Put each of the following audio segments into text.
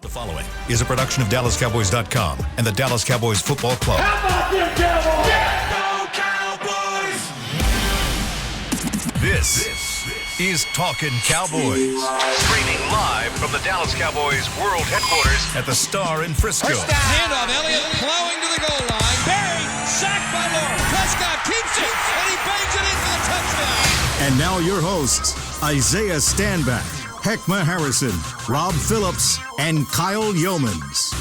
The following is a production of DallasCowboys.com and the Dallas Cowboys Football Club. How about them Cowboys? Go Cowboys! This is Talkin Cowboys. Streaming live from the Dallas Cowboys World Headquarters at the Star in Frisco. First down, handoff, Elliott plowing to the goal line. Barry, sacked by Lawrence. Prescott keeps it, and he bangs it in for the touchdown. And now your hosts, Isaiah Stanback, Heckma Harrison, Rob Phillips, and Kyle Yeomans.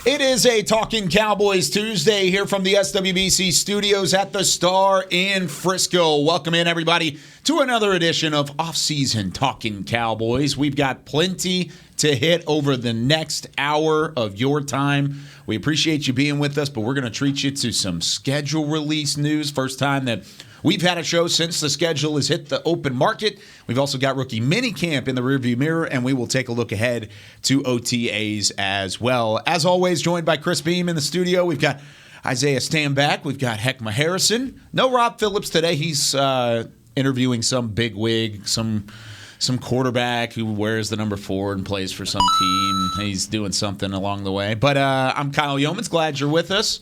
It is a Talkin Cowboys Tuesday here from the SWBC studios at the Star in Frisco. Welcome in, everybody, to another edition of Off-Season Talkin Cowboys. We've got plenty to hit over the next hour of your time. We appreciate you being with us, but we're going to treat you to some schedule release news. First time that we've had a show since the schedule has hit the open market. We've also got rookie minicamp in the rearview mirror, and we will take a look ahead to OTAs as well. As always, joined by Chris Beam in the studio. We've got Isaiah Stanback. We've got Heckma Harrison. No Rob Phillips today. He's interviewing some bigwig, some quarterback who wears the number 4 and plays for some team. He's doing something along the way. But I'm Kyle Yeomans. Glad you're with us.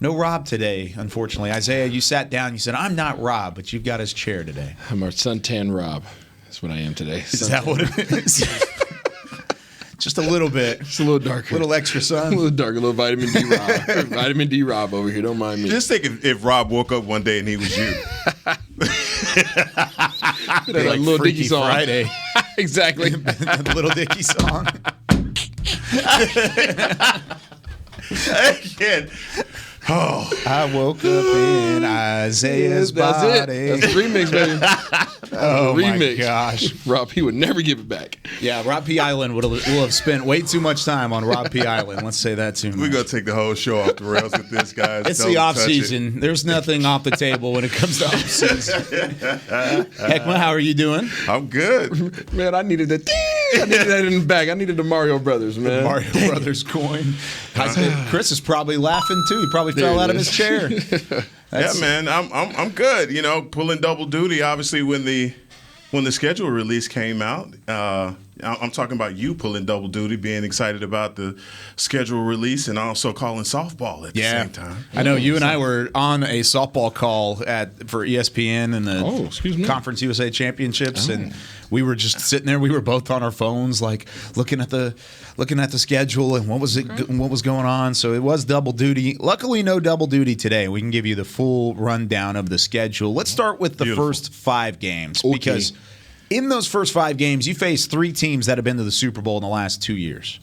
No Rob today, unfortunately. Isaiah, you sat down. You said, I'm not Rob, but you've got his chair today. I'm our suntan Rob. That's what I am today. Is that what it is? Just a little bit. Just a little darker. A little extra sun. A little darker. A little vitamin D Rob. Vitamin D Rob over here. Don't mind me. Just think if Rob woke up one day and he was you. That like Little Freaky Dicky song. Friday. Exactly. The Little Dicky song. I can't. Oh, I woke up in Isaiah's That's body. it. That's the remix, baby. Oh, remix. my gosh. Rob, he would never give it back. Yeah, Rob P. Island will have spent way too much time on Rob P. Island. Let's say that too much. we're going to take the whole show off the rails with this, guys. It's Don't the off touch it. season. There's nothing off the table when it comes to off season. Heckma, how are you doing? I'm good. Man, I needed that. I needed that in the back. I needed the Mario Brothers, man. Mario Brothers coin. Chris is probably laughing too. He probably fell out of his chair. Yeah, man, I'm good. You know, pulling double duty. Obviously, when the schedule release came out, I'm talking about you pulling double duty, being excited about the schedule release, and also calling softball at the same time. I know you and I were on a softball call for ESPN and the Conference USA Championships, and we were just sitting there. We were both on our phones, like looking at the schedule and what was going on. So it was double duty. Luckily, no double duty today. We can give you the full rundown of the schedule. Let's start with the first 5 games because in those first 5 games, you face 3 teams that have been to the Super Bowl in the last 2 years.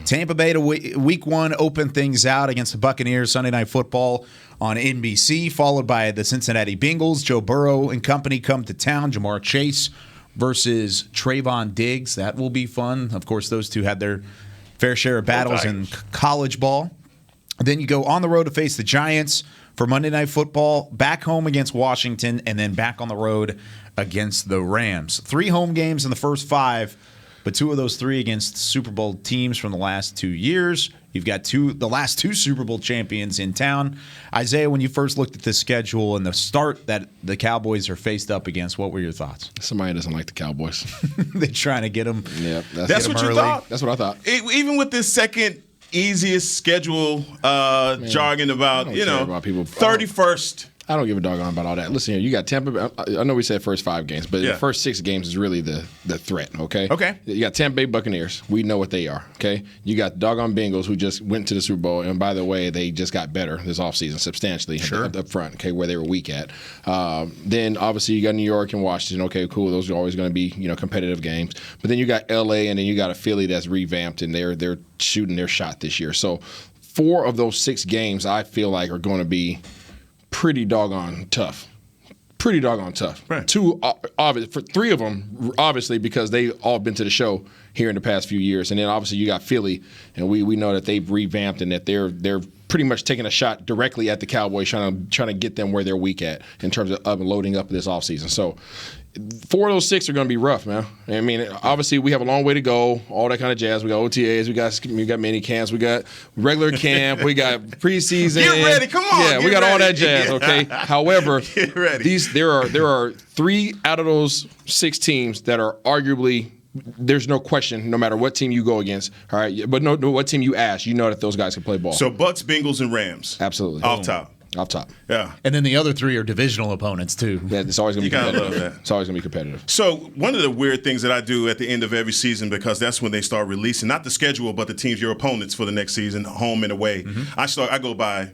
Tampa Bay to week 1 opened things out against the Buccaneers Sunday Night Football on NBC, followed by the Cincinnati Bengals. Joe Burrow and company come to town. Jamar Chase versus Trayvon Diggs. That will be fun. Of course, those two had their fair share of battles in college ball. Then you go on the road to face the Giants for Monday Night Football, back home against Washington, and then back on the road against the Rams. 3 home games in the first 5, but 2 of those 3 against Super Bowl teams from the last 2 years. You've got the last 2 Super Bowl champions in town. Isaiah, when you first looked at this schedule and the start that the Cowboys are faced up against, what were your thoughts? Somebody doesn't like the Cowboys. They're trying to get them. Yep, That's what you thought? That's what I thought. Even with this second easiest schedule jargon about, about people. 31st. I don't give a doggone about all that. Listen here, you got Tampa. I know we said first 5 games, but the first 6 games is really the threat. Okay. Okay. You got Tampa Bay Buccaneers. We know what they are. Okay. You got doggone Bengals who just went to the Super Bowl, and by the way, they just got better this offseason substantially up front. Okay, where they were weak at. Then obviously you got New York and Washington. Okay, cool. Those are always going to be competitive games. But then you got LA, and then you got a Philly that's revamped, and they're shooting their shot this year. So 4 of those 6 games I feel like are going to be pretty doggone tough. Right. 2, obviously, for 3 of them, obviously, because they all been to the show here in the past few years. And then obviously you got Philly, and we know that they've revamped and that they're pretty much taking a shot directly at the Cowboys, trying to get them where they're weak at in terms of loading up this offseason. So 4 of those 6 are going to be rough, man. I mean, obviously we have a long way to go, all that kind of jazz. We got OTAs, we got mini camps, we got regular camp, we got preseason. Get ready, come on. Yeah, we got all that jazz. Okay. However, get ready. There are 3 out of those 6 teams that are arguably there's no question, no matter what team you go against, all right, but no what team you ask, you know that those guys can play ball. So Bucks, Bengals, and Rams. Absolutely. Off top. Yeah. And then the other three are divisional opponents, too. Yeah, it's always going to be competitive. Love that. It's always going to be competitive. So one of the weird things that I do at the end of every season, because that's when they start releasing, not the schedule, but the teams, your opponents for the next season, home and away. I go by,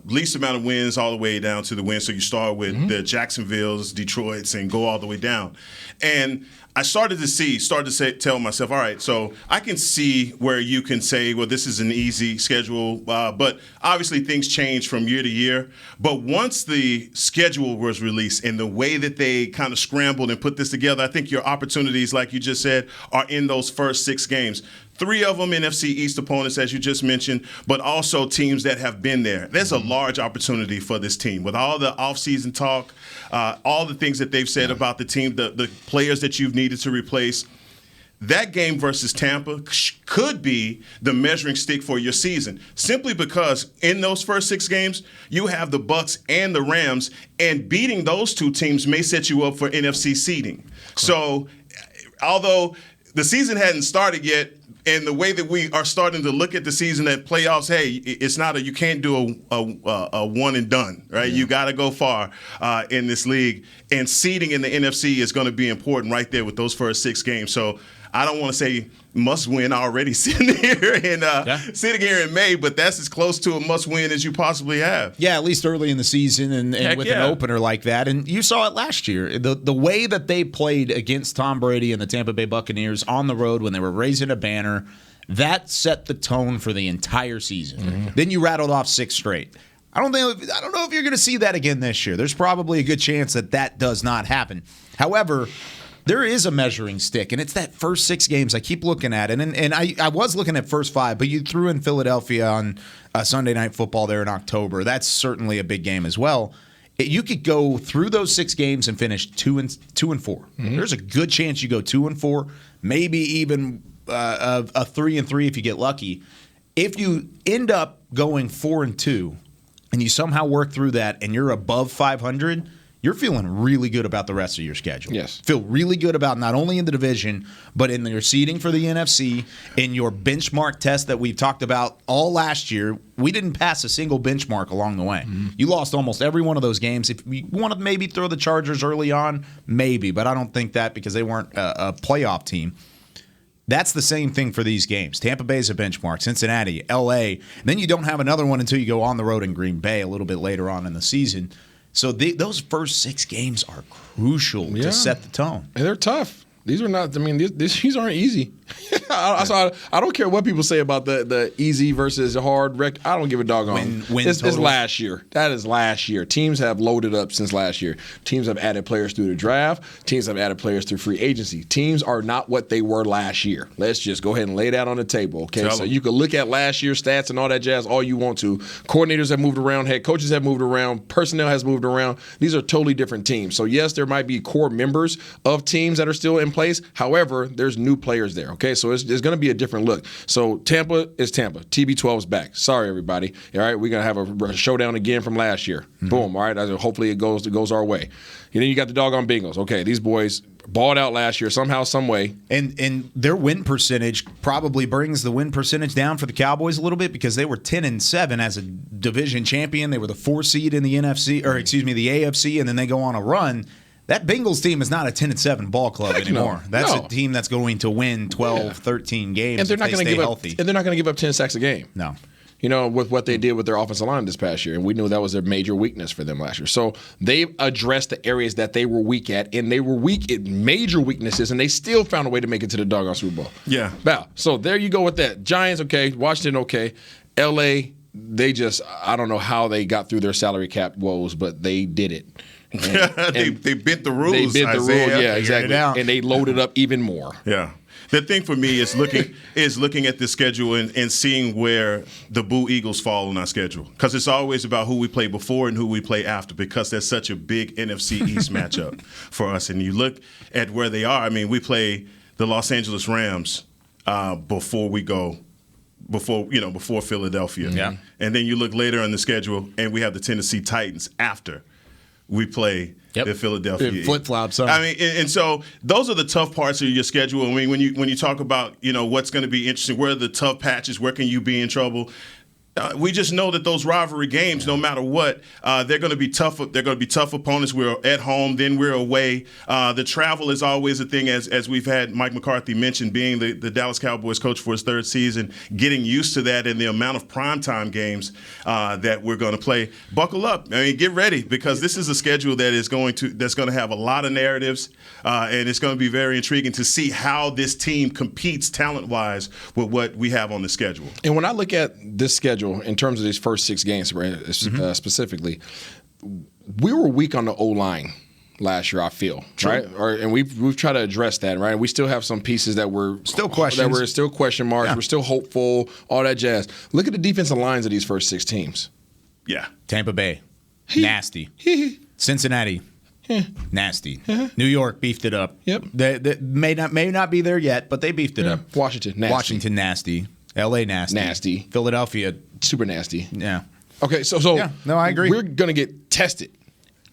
least amount of wins all the way down to the wins. So you start with the Jacksonvilles, Detroits, and go all the way down. And I started to tell myself, all right, so I can see where you can say, well, this is an easy schedule, but obviously things change from year to year. But once the schedule was released and the way that they kind of scrambled and put this together, I think your opportunities, like you just said, are in those first 6 games. 3 of them NFC East opponents, as you just mentioned, but also teams that have been there. There's a large opportunity for this team. With all the offseason talk, all the things that they've said about the team, the players that you've needed to replace, that game versus Tampa could be the measuring stick for your season, simply because in those first 6 games, you have the Bucks and the Rams, and beating those 2 teams may set you up for NFC seeding. Correct. So although the season hadn't started yet, and the way that we are starting to look at the season at playoffs, hey, it's not you can't do a one and done, right? Yeah. You got to go far in this league, and seeding in the NFC is going to be important right there with those first 6 games. So I don't want to say must win already sitting here in May, but that's as close to a must win as you possibly have. Yeah, at least early in the season and with an opener like that. And you saw it last year. The way that they played against Tom Brady and the Tampa Bay Buccaneers on the road when they were raising a banner, that set the tone for the entire season. Then you rattled off 6 straight. I don't know if you're going to see that again this year. There's probably a good chance that does not happen. However, there is a measuring stick, and it's that first 6 games. I keep looking at it, and I was looking at first 5, but you threw in Philadelphia on Sunday Night Football there in October. That's certainly a big game as well. You could go through those 6 games and finish 2 and 4. There's a good chance you go 2 and 4, maybe even a 3 and 3 if you get lucky. If you end up going 4 and 2, and you somehow work through that, and you're above 500. You're feeling really good about the rest of your schedule. Yes. Feel really good about not only in the division, but in your seeding for the NFC, in your benchmark test that we've talked about all last year. We didn't pass a single benchmark along the way. You lost almost every one of those games. If you want to maybe throw the Chargers early on, maybe, but I don't think that because they weren't a playoff team. That's the same thing for these games. Tampa Bay is a benchmark, Cincinnati, L.A. And then you don't have another one until you go on the road in Green Bay a little bit later on in the season. So those first 6 games are crucial to set the tone. And they're tough. These are not. I mean, these aren't easy. I don't care what people say about the easy versus hard rec. I don't give a doggone. It's last year. That is last year. Teams have loaded up since last year. Teams have added players through the draft. Teams have added players through free agency. Teams are not what they were last year. Let's just go ahead and lay that on the table. Okay, so you can look at last year's stats and all that jazz all you want to. Coordinators have moved around. Head coaches have moved around. Personnel has moved around. These are totally different teams. So yes, there might be core members of teams that are still in place. However, there's new players there. Okay, so it's going to be a different look. So Tampa is Tampa. TB12 is back. Sorry, everybody. All right, we're going to have a showdown again from last year. Boom. All right, hopefully it goes our way. And then you got the doggone Bengals. Okay, these boys balled out last year somehow, some way. And their win percentage probably brings the win percentage down for the Cowboys a little bit because they were 10-7 as a division champion. They were the 4 seed in the the AFC, and then they go on a run. That Bengals team is not a 10-7 ball club anymore. That's a team that's going to win 12, 13 games and they're not going to give healthy. And they're not going to give up 10 sacks a game. No. You know, with what they did with their offensive line this past year. And we knew that was their major weakness for them last year. So they've addressed the areas that they were weak at, and they were weak at major weaknesses, and they still found a way to make it to the doggone Super Bowl. Yeah. Now, so there you go with that. Giants, okay. Washington, okay. L.A., I don't know how they got through their salary cap woes, but they did it. They bent the rules. They bent the rules, yeah, exactly. And they loaded up even more. Yeah. The thing for me is looking at the schedule and seeing where the Boo Eagles fall on our schedule. Because it's always about who we play before and who we play after, because there's such a big NFC East matchup for us. And you look at where they are. I mean, we play the Los Angeles Rams before Philadelphia. Yeah. And then you look later on the schedule, and we have the Tennessee Titans after. we play the Philadelphia flip-flops. I mean, and so those are the tough parts of your schedule. I mean, when you talk about what's going to be interesting, where are the tough patches, where can you be in trouble? We just know that those rivalry games, no matter what, they're going to be tough. They're going to be tough opponents. We're at home, then we're away. The travel is always a thing, as we've had Mike McCarthy mention, being the Dallas Cowboys coach for his third season, getting used to that and the amount of primetime games that we're going to play. Buckle up. I mean, get ready, because this is a schedule that's going to have a lot of narratives, and it's going to be very intriguing to see how this team competes talent-wise with what we have on the schedule. And when I look at this schedule, in terms of these first 6 games specifically, we were weak on the O-line last year, I feel. True. Right? And we've tried to address that, right? We still have some pieces that were still questions. That were still question marks. Yeah. We're still hopeful, all that jazz. Look at the defensive lines of these first 6 teams. Yeah. Tampa Bay, nasty. Cincinnati, nasty. New York beefed it up. Yep. They may not be there yet, but they beefed it up. Washington, nasty. LA, nasty. Philadelphia, super nasty. Yeah. Okay, so yeah, no, I agree. We're going to get tested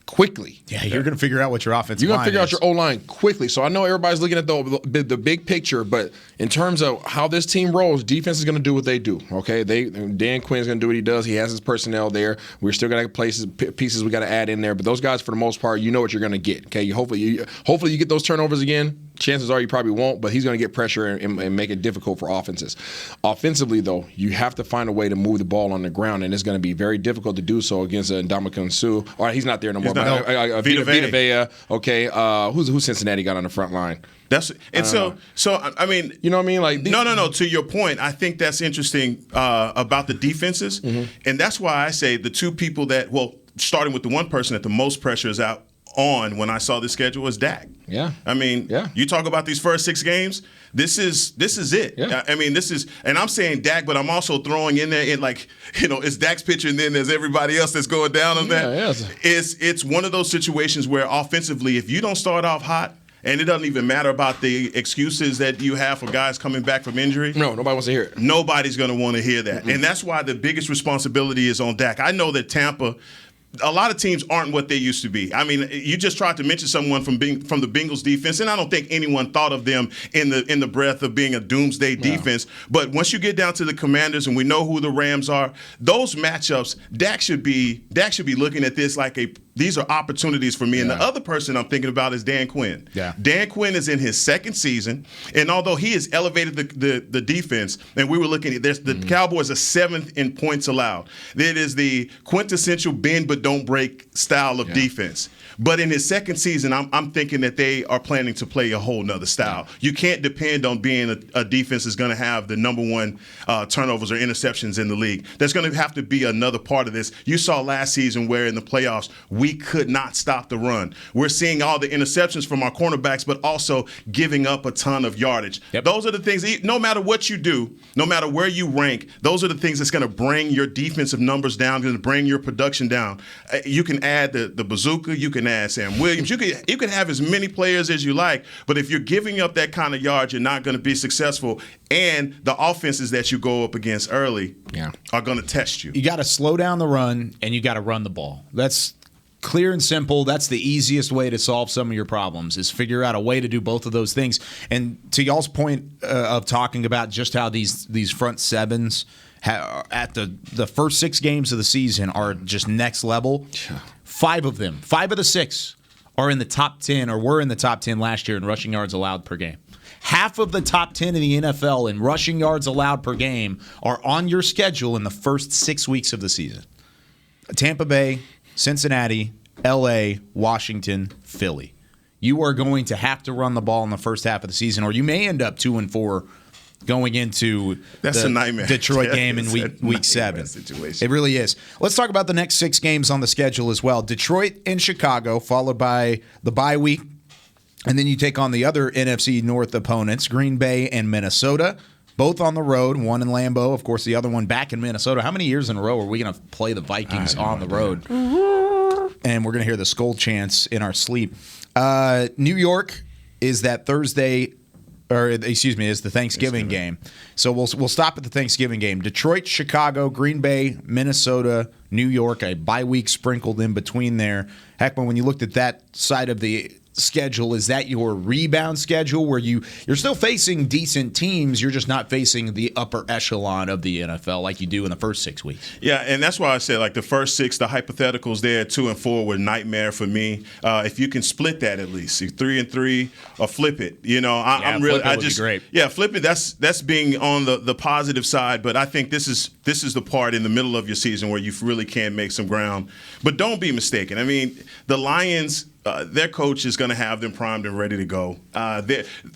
quickly. Yeah, you're going to figure out what your offensive line is. You're going to figure out your O-line quickly. So I know everybody's looking at the big picture, but in terms of how this team rolls, defense is going to do what they do. Okay, Dan Quinn's going to do what he does. He has his personnel there. We're still going to have pieces we got to add in there, but those guys, for the most part, you know what you're going to get. Okay, hopefully you get those turnovers again. Chances are you probably won't, but he's going to get pressure and make it difficult for offenses. Offensively, though, you have to find a way to move the ball on the ground, and it's going to be very difficult to do so against Ndamukong Suh. All right, he's not there no more. Vita Vea. Okay, who's Cincinnati got on the front line? So I mean, you know what I mean? Like no. To your point, I think that's interesting about the defenses, and that's why I say the two people starting with the one person that the most pressure is out on when I saw the schedule is Dak. Yeah. I mean, you talk about these first 6 games, this is it. Yeah. I mean, and I'm saying Dak, but I'm also throwing in there it's Dak's pitcher and then there's everybody else that's going down on that. Yeah. It's one of those situations where offensively, if you don't start off hot, and it doesn't even matter about the excuses that you have for guys coming back from injury. No, nobody wants to hear it. Nobody's going to want to hear that. And that's why the biggest responsibility is on Dak. I know that Tampa, a lot of teams aren't what they used to be. I mean, you just tried to mention someone from the Bengals defense, and I don't think anyone thought of them in the breath of being a doomsday defense. But once you get down to the Commanders, and we know who the Rams are, those matchups, Dak should be looking at this like these are opportunities for me. And the other person I'm thinking about is Dan Quinn. Yeah. Dan Quinn is in his 2nd season, and although he has elevated the defense, and we were looking at this, the Cowboys are 7th in points allowed. It is the quintessential bend but don't break style of defense. But in his 2nd season, I'm thinking that they are planning to play a whole nother style. You can't depend on being a defense that's going to have the number 1 turnovers or interceptions in the league. There's going to have to be another part of this. You saw last season where in the playoffs, we could not stop the run. We're seeing all the interceptions from our cornerbacks, but also giving up a ton of yardage. Yep. Those are the things, no matter what you do, no matter where you rank, those are the things that's going to bring your defensive numbers down, going to bring your production down. You can add the bazooka, you can add Sam Williams, you can have as many players as you like, but if you're giving up that kind of yards, you're not going to be successful, and the offenses that you go up against early are going to test you. You got to slow down the run, and you got to run the ball. That's clear and simple. That's the easiest way to solve some of your problems, is figure out a way to do both of those things. And to y'all's point of talking about just how these front sevens at the first 6 games of the season are just next level. 5 of the 6 are in the top 10 or were in the top 10 last year in rushing yards allowed per game. Half of the top 10 in the NFL in rushing yards allowed per game are on your schedule in the first 6 weeks of the season. Tampa Bay, Cincinnati, LA, Washington, Philly. You are going to have to run the ball in the first half of the season, or you may end up 2-4 going into a nightmare. Detroit game in week 7. Situation. It really is. Let's talk about the next 6 games on the schedule as well. Detroit and Chicago, followed by the bye week. And then you take on the other NFC North opponents, Green Bay and Minnesota. Both on the road, one in Lambeau, of course, the other one back in Minnesota. How many years in a row are we going to play the Vikings on the road? And we're going to hear the Skol chants in our sleep. New York is that Thursday or excuse me, is the Thanksgiving game. So we'll stop at the Thanksgiving game. Detroit, Chicago, Green Bay, Minnesota, New York, a bye week sprinkled in between there. Heckman, when you looked at that side of the schedule, is that your rebound schedule where you're still facing decent teams, you're just not facing the upper echelon of the NFL like you do in the first 6 weeks? Yeah, and that's why I said like the first 6, the hypotheticals there, 2 and 4 were nightmare for me. If you can split that at least, 3 and 3, or flip it. I'm really, flip it would be great. Yeah, flip it. That's being on the positive side. But I think this is the part in the middle of your season where you really can make some ground. But don't be mistaken. I mean, the Lions. Their coach is going to have them primed and ready to go.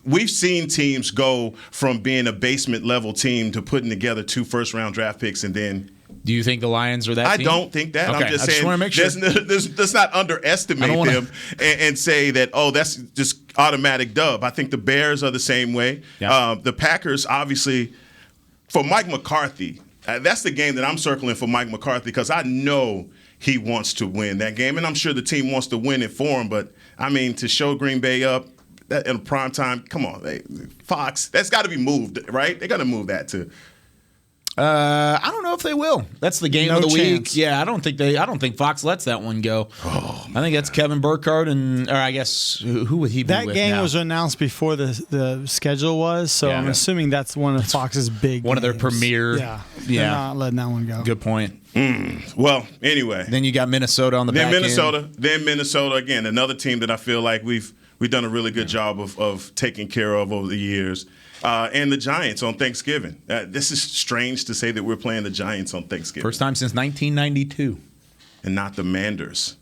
We've seen teams go from being a basement level team to putting together 2 first-round draft picks, and then. Do you think the Lions are that team? I don't think that. Okay. I'm just saying. I just want to make sure. Let's not underestimate them and say that, that's just automatic dub. I think the Bears are the same way. Yeah. The Packers, obviously, for Mike McCarthy, that's the game that I'm circling for Mike McCarthy because I know he wants to win that game, and I'm sure the team wants to win it for him. But, I mean, to show Green Bay up in prime time, come on, Fox, that's got to be moved, right? They got to move that too. I don't know if they will. That's the game of the week. Yeah, I don't think Fox lets that one go. I think that's Kevin Burkhardt or I guess who would he be with that game now? was announced before the schedule was, so I'm assuming that's one of Fox's big one games. of their premier. Yeah. They're not letting that one go. Good point. Well, anyway. Then you got Minnesota on the back end. Then Minnesota again, another team that I feel like we've done a really good job of taking care of over the years. And the Giants on Thanksgiving. This is strange to say that we're playing the Giants on Thanksgiving. First time since 1992. And not the Manders.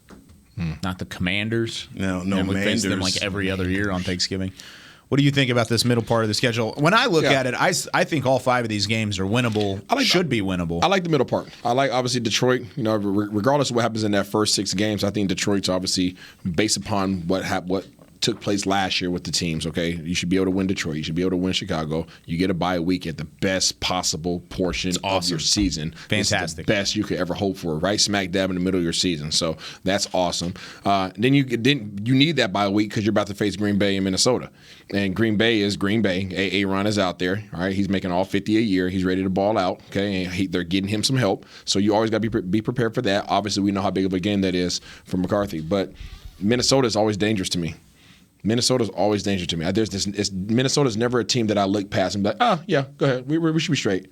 Not the Commanders. No, and we face them Manders. like every other year on Thanksgiving. What do you think about this middle part of the schedule? When I look at it, I think all 5 of these games are winnable, should be winnable. I like the middle part. I like, obviously, Detroit. Regardless of what happens in that first 6 games, I think Detroit's obviously based upon what took place last year with the teams, okay? You should be able to win Detroit. You should be able to win Chicago. You get a bye week at the best possible portion of your season. Fantastic. It's the best you could ever hope for, right smack dab in the middle of your season. So that's awesome. Then you need that bye week because you're about to face Green Bay and Minnesota. And Green Bay is Green Bay. Aaron is out there, all right? He's making all 50 a year. He's ready to ball out, okay? And they're getting him some help. So you always got to be prepared for that. Obviously, we know how big of a game that is for McCarthy. But Minnesota is always dangerous to me. Minnesota's always dangerous to me. Minnesota's never a team that I look past and be like, yeah, go ahead. We should be straight.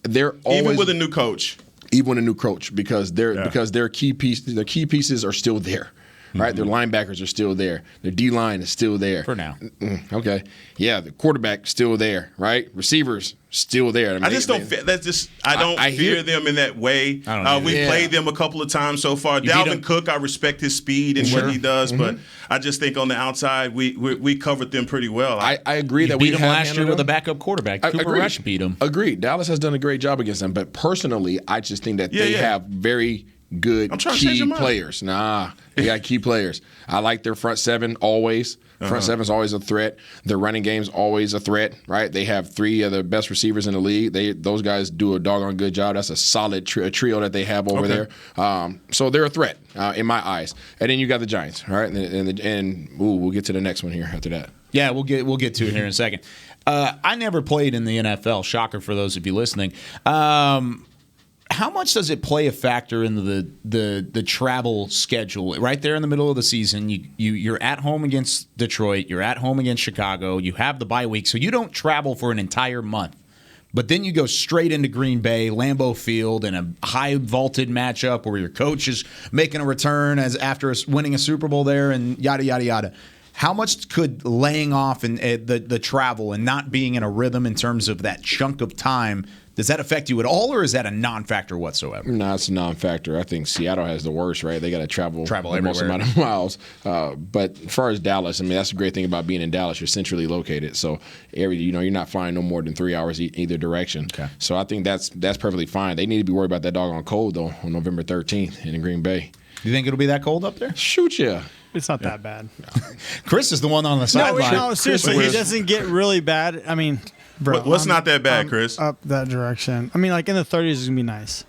They're always, even with a new coach. Even with a new coach, because their key pieces are still there. Right, their linebackers are still there. Their D-line is still there. For now. Okay. Yeah, the quarterback still there, right? Receivers still there. I don't fear them in that way. We've played them a couple of times so far. Dalvin Cook, I respect his speed and what he does, but I just think on the outside we covered them pretty well. I agree that we beat them last year with a backup quarterback. Cooper Rush beat them. Agreed. Dallas has done a great job against them, but personally, I just think that they have very good key players. They got key players. I like their front 7 always. Front 7's always a threat. Their running game's always a threat, right? They have 3 of the best receivers in the league. Those guys do a doggone good job. That's a solid trio that they have over there. So they're a threat in my eyes. And then you got the Giants, all right? And we'll get to the next one here after that. Yeah, we'll get to it here in a second. I never played in the NFL. Shocker for those of you listening. How much does it play a factor in the travel schedule? Right there in the middle of the season, you're at home against Detroit, you're at home against Chicago, you have the bye week, so you don't travel for an entire month. But then you go straight into Green Bay, Lambeau Field, in a high-vaulted matchup where your coach is making a return after winning a Super Bowl there, and yada, yada, yada. How much could laying off and the travel and not being in a rhythm in terms of that chunk of time, does that affect you at all, or is that a non-factor whatsoever? No, it's a non-factor. I think Seattle has the worst, right? They got to travel the most amount of miles. But as far as Dallas, I mean, that's the great thing about being in Dallas. You're centrally located, so you're not flying no more than 3 hours either direction. Okay. So I think that's perfectly fine. They need to be worried about that doggone cold though on November 13th in Green Bay. Do you think it'll be that cold up there? Shoot, yeah. It's not that bad. Chris is the one on the sideline. No, seriously, it doesn't get really bad. I mean, bro, what's not that bad, Chris? Up that direction. I mean, like in the 30s is gonna be nice.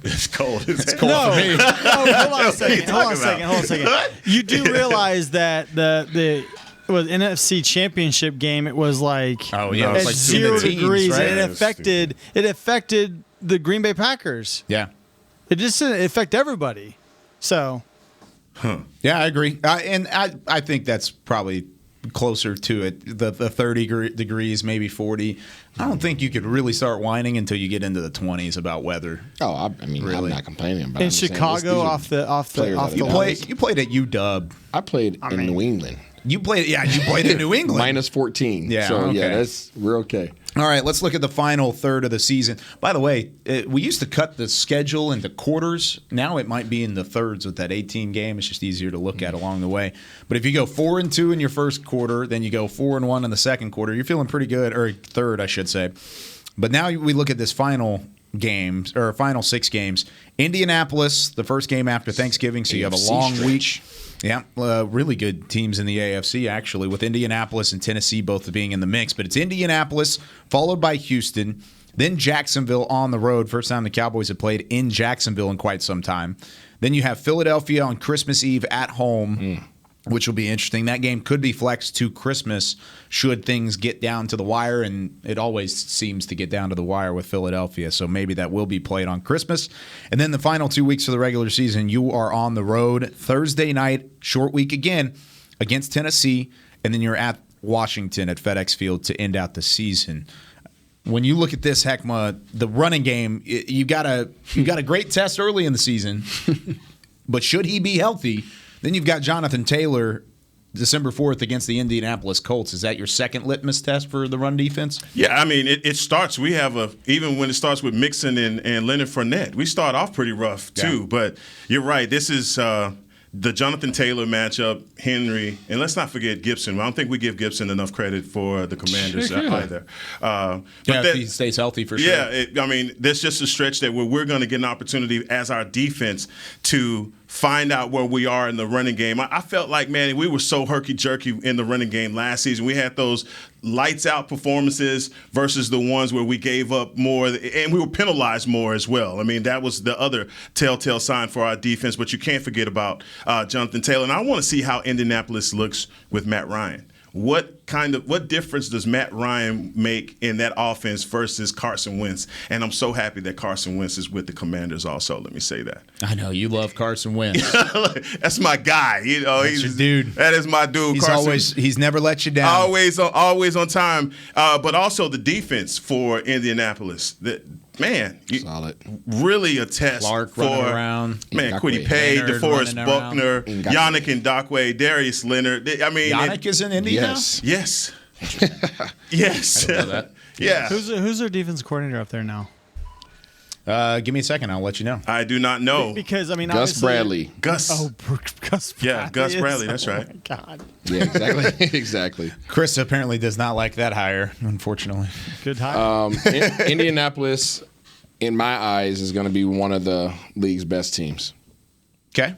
It's cold. It's cold for me. Hold on a second. You do realize that the was NFC Championship game. It was like it was at like 0 degrees, right? and it affected the Green Bay Packers. Yeah, it just didn't affect everybody. So, yeah, I agree, and I think that's probably closer to it. The 30 degrees, maybe 40. I don't think you could really start whining until you get into the 20s about weather. I mean, really? I'm not complaining about it. In Chicago, off the you played at UW. I played in New England. You played in New England. Minus 14. Yeah, so okay. We're okay. All right, let's look at the final third of the season. By the way, we used to cut the schedule into quarters. Now it might be in the thirds with that 18 game. It's just easier to look at along the way. But if you go 4-2 in your first quarter, then you go 4-1 in the second quarter, you're feeling pretty good, or third, I should say. But now we look at this final games or final 6 games. Indianapolis, the first game after Thanksgiving, so you have a long week. Yeah, really good teams in the AFC, actually, with Indianapolis and Tennessee both being in the mix. But it's Indianapolis, followed by Houston, then Jacksonville on the road. First time the Cowboys have played in Jacksonville in quite some time. Then you have Philadelphia on Christmas Eve at home, which will be interesting. That game could be flexed to Christmas should things get down to the wire, and it always seems to get down to the wire with Philadelphia, so maybe that will be played on Christmas. And then the final 2 weeks of the regular season, you are on the road. Thursday night, short week again, against Tennessee, and then you're at Washington at FedEx Field to end out the season. When you look at this, Heckma, the running game, you got a great test early in the season, but should he be healthy, then you've got Jonathan Taylor December 4th against the Indianapolis Colts. Is that your second litmus test for the run defense? Yeah, I mean, it starts. We have even when it starts with Mixon and Leonard Fournette, we start off pretty rough too. Yeah. But you're right. This is the Jonathan Taylor matchup, Henry, and let's not forget Gibson. I don't think we give Gibson enough credit for the Commanders either. If he stays healthy for sure. Yeah, I mean, there's just a stretch that where we're going to get an opportunity as our defense to find out where we are in the running game. I felt like, man, we were so herky-jerky in the running game last season. We had those lights-out performances versus the ones where we gave up more, and we were penalized more as well. I mean, that was the other telltale sign for our defense, but you can't forget about Jonathan Taylor. And I want to see how Indianapolis looks with Matt Ryan. What difference does Matt Ryan make in that offense versus Carson Wentz? And I'm so happy that Carson Wentz is with the Commanders also. Let me say that. I know you love Carson Wentz. That's my guy. He's your dude. That is my dude. He's never let you down. Always on time. But also the defense for Indianapolis. Man, solid. Really a test Clark for running around. Man, Kwity Paye, DeForest Buckner, Yannick Ngakoue, Darius Leonard. I mean, Yannick is in Indy now? Yes. Yes. I didn't know that. Yeah. Who's their defense coordinator up there now? Give me a second. I'll let you know. I do not know. Because, I mean, Gus Bradley. Gus. Oh, Gus Bradley. Yeah, Gus Bradley. That's right. Oh, my God. Yeah, exactly. Exactly. Chris apparently does not like that hire, unfortunately. Good hire. Indianapolis, in my eyes, is going to be one of the league's best teams. Okay.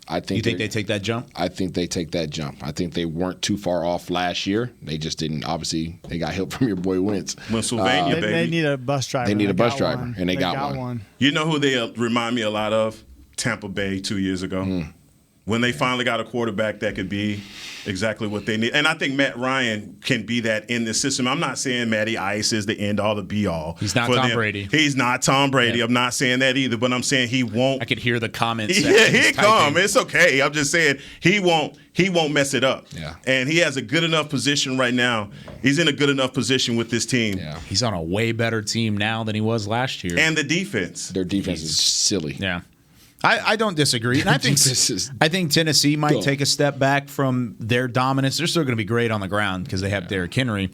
I think. You think they take that jump? I think they take that jump. I think they weren't too far off last year. They just didn't. Obviously, they got help from your boy Wentz. Pennsylvania, baby. They need a bus driver. They need a bus driver, and they got one. You know who they remind me a lot of? Tampa Bay 2 years ago. When they finally got a quarterback that could be exactly what they need. And I think Matt Ryan can be that in this system. I'm not saying Matty Ice is the end all, the be all. He's not Tom Brady. He's not Tom Brady. Yeah. I'm not saying that either, but I'm saying he won't. I could hear the comments. Yeah, he come. It's okay. I'm just saying he won't mess it up. Yeah. And he has a good enough position right now. He's in a good enough position with this team. Yeah. He's on a way better team now than he was last year. And the defense. Their defense is silly. Yeah. I don't disagree. And I think Tennessee might take a step back from their dominance. They're still going to be great on the ground because they have Derrick Henry.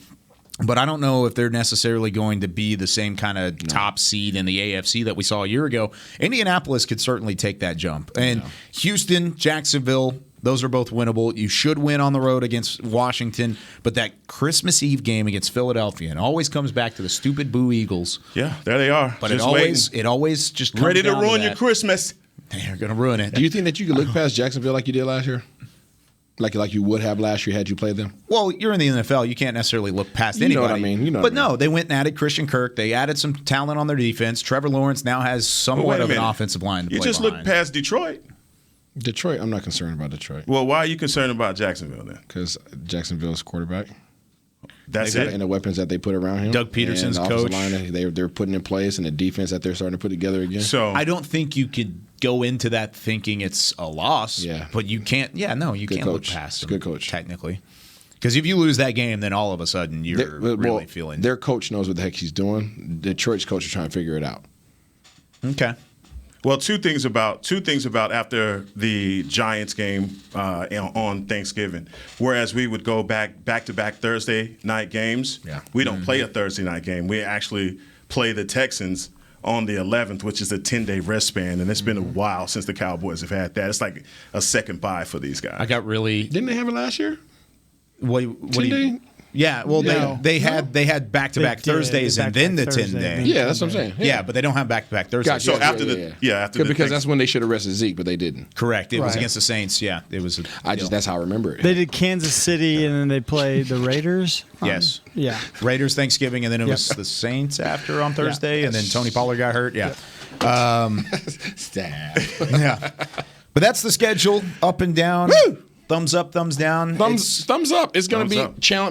But I don't know if they're necessarily going to be the same kind of top seed in the AFC that we saw a year ago. Indianapolis could certainly take that jump. And Houston, Jacksonville, those are both winnable. You should win on the road against Washington. But that Christmas Eve game against Philadelphia, and it always comes back to the stupid Boo Eagles. Yeah, there they are. But it always just comes ready to down ruin to your Christmas. They're going to ruin it. Do you think that you could look past Jacksonville like you did last year? Like you would have last year had you played them? Well, you're in the NFL. You can't necessarily look past anybody. You know what I mean. But no, they went and added Christian Kirk. They added some talent on their defense. Trevor Lawrence now has somewhat of an offensive line to play You just behind. look past Detroit. Detroit, I'm not concerned about Detroit. Well, why are you concerned about Jacksonville then? Because Jacksonville's quarterback. That's it. And the weapons that they put around him. Doug Peterson's and coach. Line they're putting in place, and the defense that they're starting to put together again. So I don't think you could go into that thinking it's a loss. Yeah. But you can't. Yeah, no, you Good can't coach. look past them. Good coach. Technically. Because if you lose that game, then all of a sudden you're really feeling. Their coach knows what the heck he's doing. Detroit's coach is trying to figure it out. Okay. Well, two things about after the Giants game on Thanksgiving. Whereas we would go back-to-back Thursday night games, we don't play a Thursday night game. We actually play the Texans on the 11th, which is a 10-day rest span, and it's been a while since the Cowboys have had that. It's like a second bye for these guys. I got really. Didn't they have it last year? What do you? Yeah, well, they had back-to-back Thursdays and then the 10-day. Yeah, that's what I'm saying. Yeah, but they don't have back-to-back Thursdays. Gotcha. So after the because that's when they should have rested Zeke, but they didn't. Correct. It was against the Saints. Yeah, it was. That's how I remember it. They did Kansas City and then they played the Raiders. Yes. Yeah. Raiders Thanksgiving and then it was the Saints after on Thursday and then Tony Pollard got hurt. Yeah. Stab. Yeah. But that's the schedule, up and down. Woo! Thumbs up, thumbs down. Thumbs up. It's going to be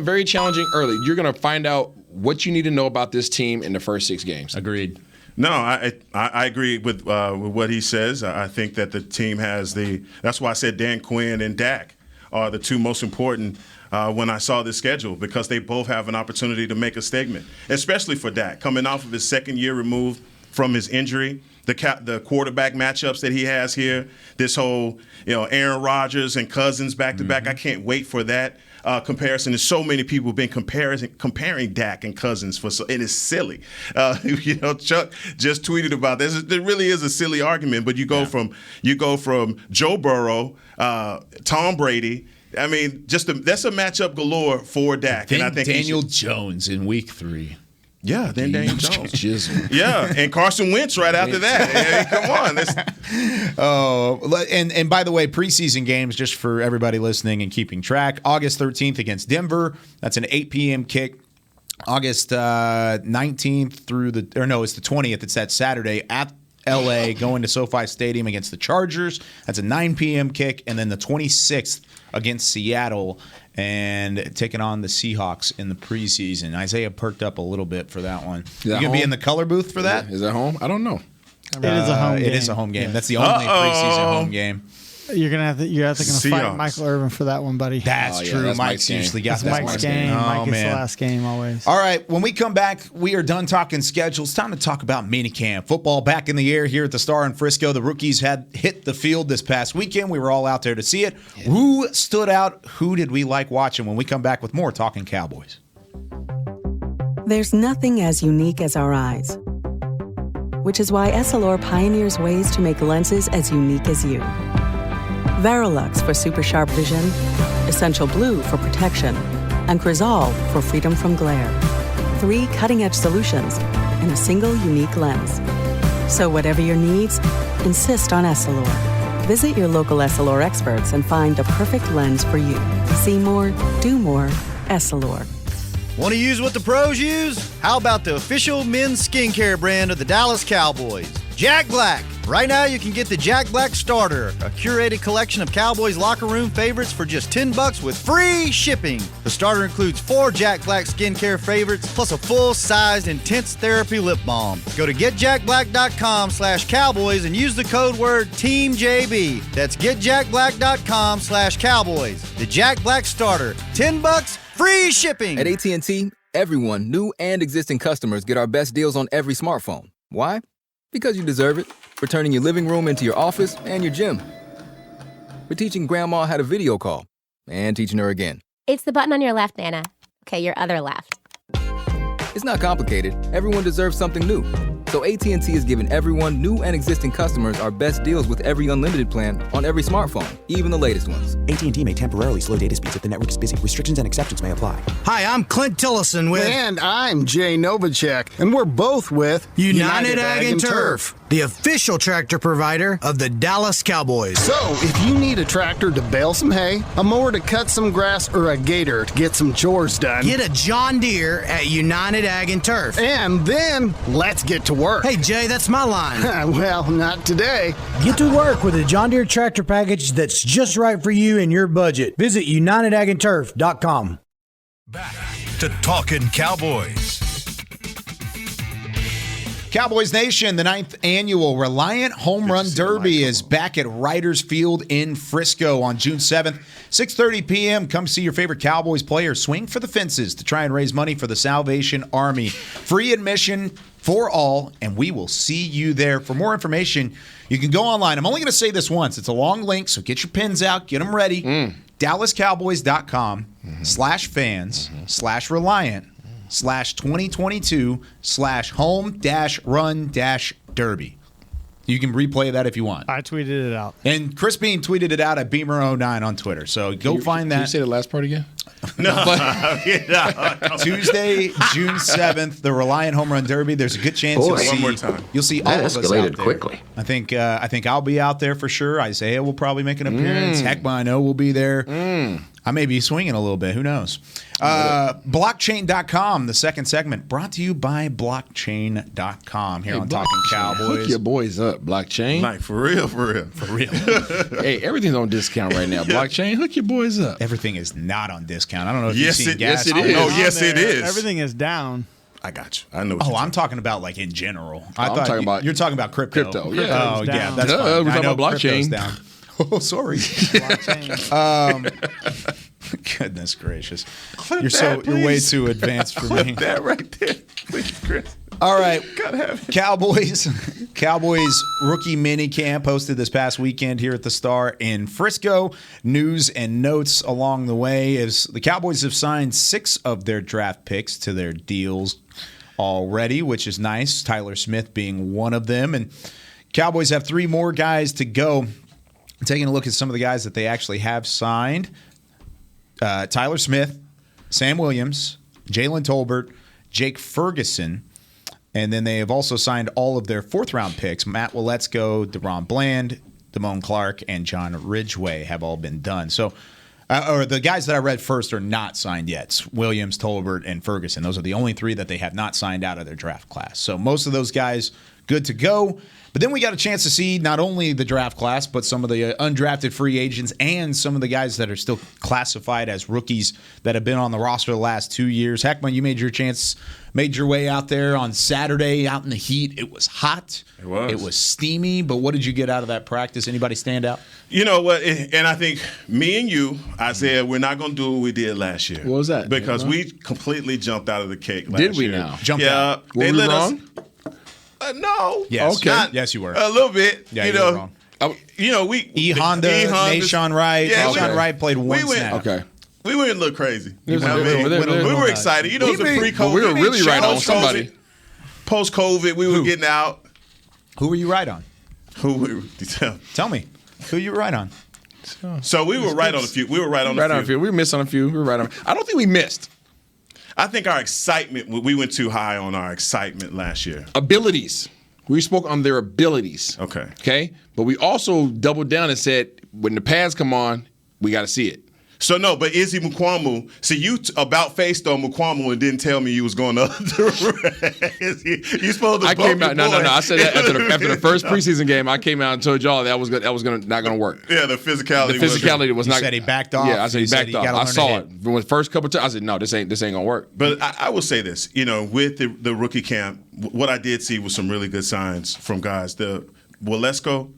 very challenging early. You're going to find out what you need to know about this team in the first 6 games. Agreed. No, I agree with what he says. I think that the team has that's why I said Dan Quinn and Dak are the two most important when I saw this schedule, because they both have an opportunity to make a statement, especially for Dak, coming off of his second year removed from his injury. The quarterback matchups that he has here, this whole Aaron Rodgers and Cousins back to back. I can't wait for that comparison. There's so many people have been comparing Dak and Cousins it is silly. Chuck just tweeted about this. It really is a silly argument. But you go from Joe Burrow, Tom Brady. I mean, that's a matchup galore for Dak. Then and I think Daniel Jones in Week 3. Yeah, then Daniel Jones. Yeah, and Carson Wentz right after that. Come on. And by the way, preseason games, just for everybody listening and keeping track, August 13th against Denver. That's an 8 p.m. kick. August 19th it's the 20th. It's that Saturday at L.A. going to SoFi Stadium against the Chargers. That's a 9 p.m. kick. And then the 26th against Seattle and taking on the Seahawks in the preseason. Isaiah perked up a little bit for that one. You going to be in the color booth for that? Is that home? I don't know. It is a home game. It is a home game. That's the only preseason home game. You're gonna fight Michael Irvin for that one, buddy. That's true. That's Mike's usually got that. Mike's game. Mike gets the last game always. All right, when we come back, we are done talking schedules. It's time to talk about minicamp. Football back in the air here at the Star in Frisco. The rookies had hit the field this past weekend. We were all out there to see it. Yeah. Who stood out? Who did we like watching? When we come back with more Talkin Cowboys. There's nothing as unique as our eyes, which is why Essilor pioneers ways to make lenses as unique as you. Verilux for super sharp vision, Essential Blue for protection, and Crizal for freedom from glare. 3 cutting-edge solutions in a single unique lens. So whatever your needs, insist on Essilor. Visit your local Essilor experts and find the perfect lens for you. See more, do more, Essilor. Want to use what the pros use? How about the official men's skincare brand of the Dallas Cowboys, Jack Black? Right now, you can get the Jack Black Starter, a curated collection of Cowboys locker room favorites for just $10 with free shipping. The starter includes 4 Jack Black skincare favorites, plus a full-sized intense therapy lip balm. Go to getjackblack.com/Cowboys and use the code word TEAMJB. That's getjackblack.com/Cowboys. The Jack Black Starter, $10, free shipping. At AT&T, everyone, new and existing customers, get our best deals on every smartphone. Why? Because you deserve it. For turning your living room into your office and your gym. For teaching Grandma how to video call and teaching her again. It's the button on your left, Nana. Okay, your other left. It's not complicated. Everyone deserves something new. So AT&T is giving everyone, new and existing customers, our best deals with every unlimited plan on every smartphone, even the latest ones. AT&T may temporarily slow data speeds if the network is busy. Restrictions and exceptions may apply. Hi, I'm Clint Tillison with... And I'm Jay Novacek, and we're both with... United Ag and Turf. the official tractor provider of the Dallas Cowboys. So, if you need a tractor to bale some hay, a mower to cut some grass, or a gator to get some chores done, get a John Deere at United Ag and Turf. And then, let's get to work. Hey, Jay, that's my line. Well, not today. Get to work with a John Deere tractor package that's just right for you and your budget. Visit UnitedAgAndTurf.com. Back to Talkin Cowboys. Cowboys Nation, the 9th annual Reliant Home Run Derby is back at Writers Field in Frisco on June 7th, 6:30 p.m. Come see your favorite Cowboys players swing for the fences to try and raise money for the Salvation Army. Free admission for all, and we will see you there. For more information, you can go online. I'm only going to say this once. It's a long link, so get your pens out, get them ready. DallasCowboys.com/fans/Reliant /2022/home-run-derby. You can replay that if you want. I tweeted it out. And Chris Bean tweeted it out at Beamer09 on Twitter. So go find that. Can you say the last part again? No. Tuesday, June 7th, the Reliant Home Run Derby. There's a good chance you'll see all of us out there. Quickly. I think I'll be out there for sure. Isaiah will probably make an appearance. Heckma, I know, will be there. I may be swinging a little bit. Who knows? Blockchain.com, the second segment, brought to you by Blockchain.com here on Talkin Cowboys. Hook your boys up, Blockchain. Like, for real. Hey, everything's on discount right now. Blockchain, hook your boys up. Everything is not on discount. I don't know if you've seen Yes, gas. it is. Oh, yes, it is. Everything is down. I got you. I know what I'm talking about like in general. I'm talking about you're talking about crypto. Crypto, yeah. Oh, yeah, that's fine. We're talking about blockchain. Down. Oh, sorry. Goodness gracious. You're way too advanced for me. That right there. Please, Chris. All right. Gotta have it. Cowboys rookie mini camp hosted this past weekend here at the Star in Frisco. News and notes along the way as the Cowboys have signed 6 of their draft picks to their deals already, which is nice. Tyler Smith being one of them. And Cowboys have 3 more guys to go. Taking a look at some of the guys that they actually have signed. Tyler Smith, Sam Williams, Jalen Tolbert, Jake Ferguson, and then they have also signed all of their 4th-round picks. Matt Waletzko, DeRon Bland, Damone Clark, and John Ridgway have all been done. So, or the guys that I read first are not signed yet. Williams, Tolbert, and Ferguson. Those are the only 3 that they have not signed out of their draft class. So most of those guys good to go. But then we got a chance to see not only the draft class, but some of the undrafted free agents and some of the guys that are still classified as rookies that have been on the roster the last 2 years. Heckman, you made your way out there on Saturday out in the heat. It was hot. It was steamy. But what did you get out of that practice? Anybody stand out? You know what? And I think me and you, Isaiah, we're not going to do what we did last year. What was that? Because we completely jumped out of the cake last year. Did we now? Jumped out. They were we let wrong? No. Yes. Okay. Yes, you were. A little bit. Yeah, you were wrong. Honda, Nashawn Wright. Yeah, Nashawn Wright played one snap. Okay. We went a little crazy. We were excited. You know, it was a pre-COVID. We were really right on somebody. Post-COVID, we were getting out. Who were you right on? Tell me. Who you were right on? So we were right on a few. We were right on a few. We missed on a few. We were right on. I don't think we missed. I think our excitement, we went too high on our excitement last year. Abilities. We spoke on their abilities. Okay? But we also doubled down and said, when the pads come on, we got to see it. So, no, but Izzy Mukuamu, see, you about-faced on Mukuamu and didn't tell me you was going to you supposed to I came out, no. I said that after the first preseason game, I came out and told y'all that was not going to work. Yeah, the physicality was not. You said he backed off. Yeah, I said he backed off. I saw it. When the first couple of times, I said, no, this ain't going to work. But I will say this, with the rookie camp, what I did see was some really good signs from guys. The Waletzko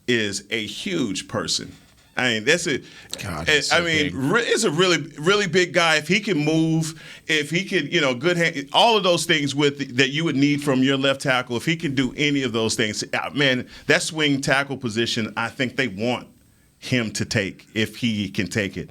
is a huge person. I mean, it's a really, really big guy. If he can move, if he could, good hand, all of those things that you would need from your left tackle, if he can do any of those things, man, that swing tackle position, I think they want him to take if he can take it.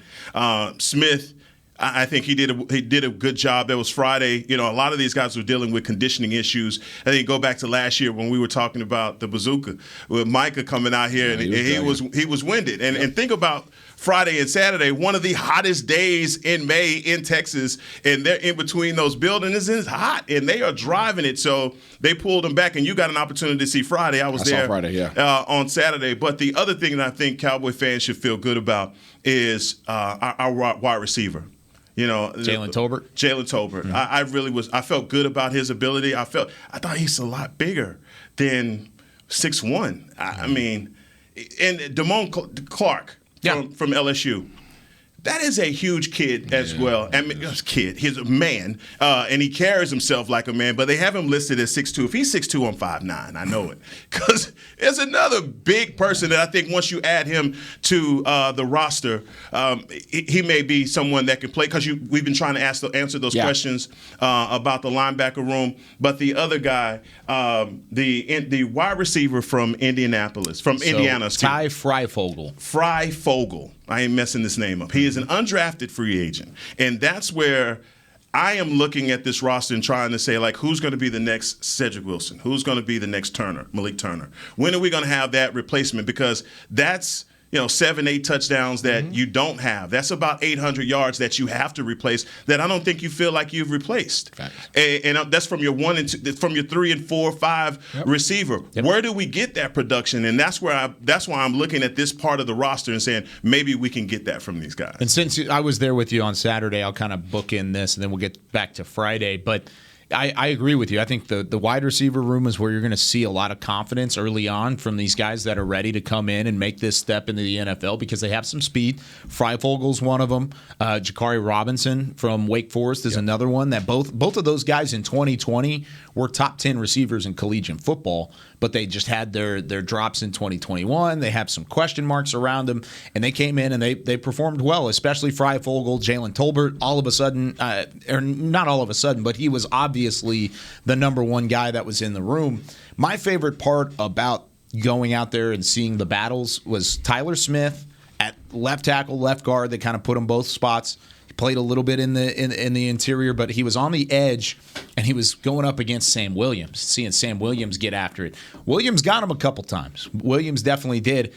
Smith, I think he did a good job. That was Friday. A lot of these guys were dealing with conditioning issues. I think go back to last year when we were talking about the bazooka with Micah coming out here, and he was winded. And think about Friday and Saturday, one of the hottest days in May in Texas, and they're in between those buildings, and it's hot, and they are driving it. So they pulled them back, and you got an opportunity to see Friday. I there saw Friday, on Saturday. But the other thing that I think Cowboy fans should feel good about is our wide receiver. Jalen Tolbert. Mm-hmm. I really was. I felt good about his ability. I thought he's a lot bigger than 6'1". I mean, and Damone Clark from LSU. That is a huge kid as well. I mean, he's a man, and he carries himself like a man, but they have him listed as 6'2". If he's 6'2", I'm 5'9". I know it. Because there's another big person that I think once you add him to the roster, he may be someone that can play, because we've been trying to answer those questions about the linebacker room. But the other guy, the wide receiver from Indiana. Ty Freifogel. I ain't messing this name up. He is an undrafted free agent. And that's where I am looking at this roster and trying to say, like, who's going to be the next Cedric Wilson? Who's going to be the next Malik Turner? When are we going to have that replacement? Because that's 7-8 touchdowns that you don't have. That's about 800 yards that you have to replace that I don't think you feel like you've replaced. And that's from your 1 and 2, from your 3 and 4, 5 receiver. Where do we get that production? And that's why I'm looking at this part of the roster and saying maybe we can get that from these guys. And since I was there with you on Saturday, I'll kind of bookend this, and then we'll get back to Friday. But I agree with you. I think the wide receiver room is where you're going to see a lot of confidence early on from these guys that are ready to come in and make this step into the NFL because they have some speed. Freifogel's one of them. Jakari Robinson from Wake Forest is another one. That both of those guys in 2020 were top 10 receivers in collegiate football, but they just had their drops in 2021. They have some question marks around them, and they came in and they performed well, especially Freifogel, Jalen Tolbert. All of a sudden, or not all of a sudden, but he was obviously the number one guy that was in the room. My favorite part about going out there and seeing the battles was Tyler Smith at left tackle, left guard. They kind of put him both spots. He played a little bit in the interior, but he was on the edge, and he was going up against Sam Williams, seeing Sam Williams get after it. Williams got him a couple times. Williams definitely did.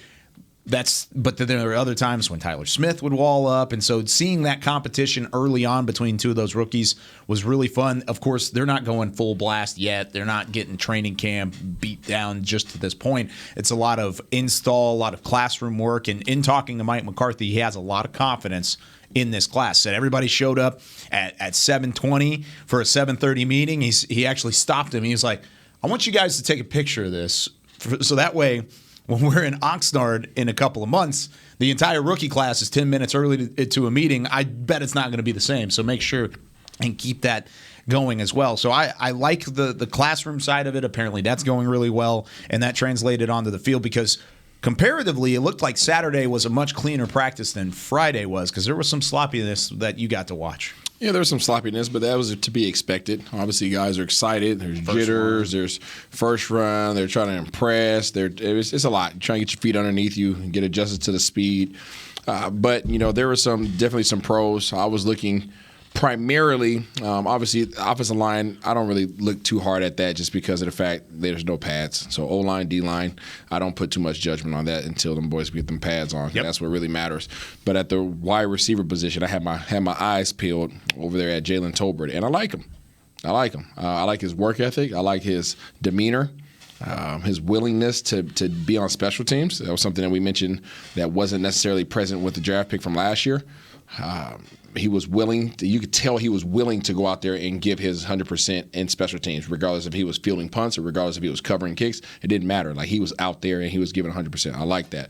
But then there were other times when Tyler Smith would wall up, and so seeing that competition early on between two of those rookies was really fun. Of course, they're not going full blast yet. They're not getting training camp beat down just to this point. It's a lot of install, a lot of classroom work, and in talking to Mike McCarthy, he has a lot of confidence in this class. Said everybody showed up at 7:20 for a 7:30 meeting. He actually stopped him. He was like, I want you guys to take a picture of this so that way when we're in Oxnard in a couple of months, the entire rookie class is 10 minutes early to a meeting. I bet it's not going to be the same. So make sure and keep that going as well. So I like the classroom side of it. Apparently that's going really well, and that translated onto the field because comparatively, it looked like Saturday was a much cleaner practice than Friday was because there was some sloppiness that you got to watch. Yeah, there was some sloppiness, but that was to be expected. Obviously, guys are excited. There's jitters. There's first run. They're trying to impress. It's a lot. You're trying to get your feet underneath you and get adjusted to the speed. But, there were definitely some pros. I was looking primarily, obviously, the offensive line, I don't really look too hard at that just because of the fact there's no pads. So O-line, D-line, I don't put too much judgment on that until them boys get them pads on. Yep. That's what really matters. But at the wide receiver position, I had my eyes peeled over there at Jalen Tolbert, and I like him. I like his work ethic. I like his demeanor. His willingness to be on special teams. That was something that we mentioned that wasn't necessarily present with the draft pick from last year. He was willing you could tell he was willing to go out there and give his 100% in special teams, regardless if he was fielding punts or regardless if he was covering kicks. It didn't matter. Like, he was out there and he was giving 100%. I like that.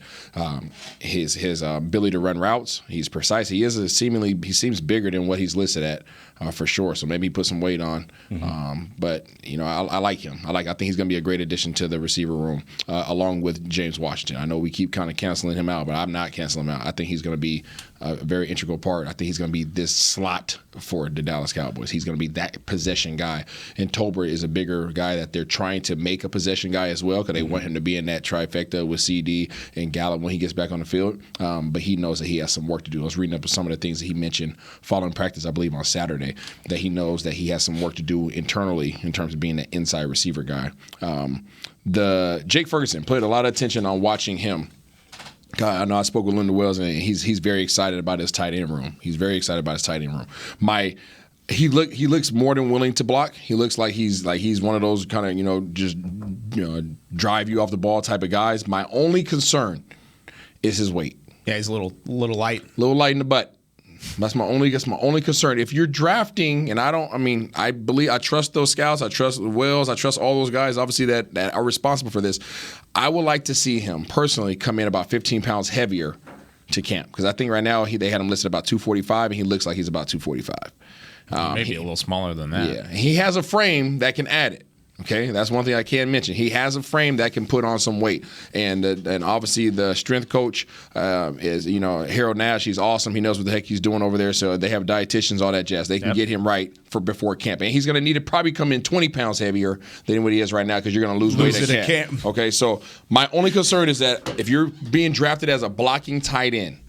His ability to run routes, he's precise. He seems bigger than what he's listed at for sure. So maybe he put some weight on. Mm-hmm. But I like him. I think he's going to be a great addition to the receiver room, along with James Washington. I know we keep kind of canceling him out, but I'm not canceling him out. I think he's going to be a very integral part. I think he's going to be this slot for the Dallas Cowboys. He's going to be that possession guy. And Tolbert is a bigger guy that they're trying to make a possession guy as well because they want him to be in that trifecta with CD and Gallup when he gets back on the field. But he knows that he has some work to do. I was reading up some of the things that he mentioned following practice, I believe, on Saturday, that he knows that he has some work to do internally in terms of being the inside receiver guy. Jake Ferguson put a lot of attention on watching him I know I spoke with Linda Wells, and he's very excited about his tight end room. He's very excited about his tight end room. He looks more than willing to block. He looks like he's one of those kind of just drive you off the ball type of guys. My only concern is his weight. Yeah, he's a little light. A little light in the butt. That's my only concern. If you're drafting, and I trust those scouts, I trust Wells, I trust all those guys, obviously that are responsible for this. I would like to see him personally come in about 15 pounds heavier to camp, because I think right now they had him listed about 245, and he looks like he's about 245. Maybe a little smaller than that. Yeah, he has a frame that can add it. Okay, that's one thing I can mention. He has a frame that can put on some weight, and obviously the strength coach is Harold Nash. He's awesome. He knows what the heck he's doing over there. So they have dietitians, all that jazz. They can get him right for before camp, and he's going to need to probably come in 20 pounds heavier than what he is right now, because you're going to lose weight at camp. Okay, so my only concern is that if you're being drafted as a blocking tight end,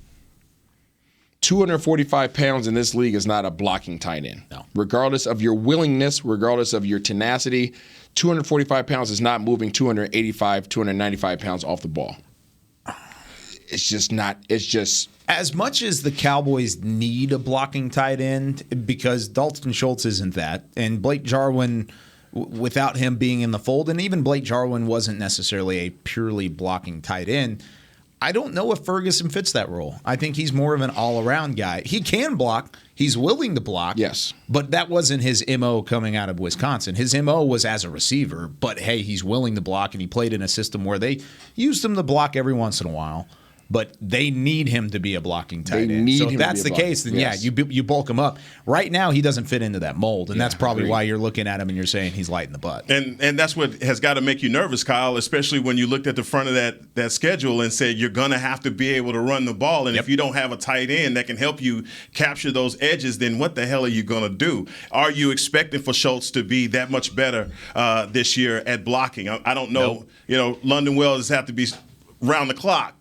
245 pounds in this league is not a blocking tight end. No. Regardless of your willingness, regardless of your tenacity, 245 pounds is not moving 285, 295 pounds off the ball. It's just not. It's just. As much as the Cowboys need a blocking tight end, because Dalton Schultz isn't that, and Blake Jarwin, without him being in the fold, and even Blake Jarwin wasn't necessarily a purely blocking tight end, I don't know if Ferguson fits that role. I think he's more of an all-around guy. He can block. He's willing to block. Yes. But that wasn't his MO coming out of Wisconsin. His MO was as a receiver, but, hey, he's willing to block, and he played in a system where they used him to block every once in a while. But they need him to be a blocking tight end. So if that's the case, then you bulk him up. Right now, he doesn't fit into that mold, and that's probably why you're looking at him and you're saying he's light in the butt. And that's what has got to make you nervous, Kyle, especially when you looked at the front of that schedule and said you're going to have to be able to run the ball. And if you don't have a tight end that can help you capture those edges, then what the hell are you going to do? Are you expecting for Schultz to be that much better this year at blocking? I don't know. Nope. London Wells have to be round the clock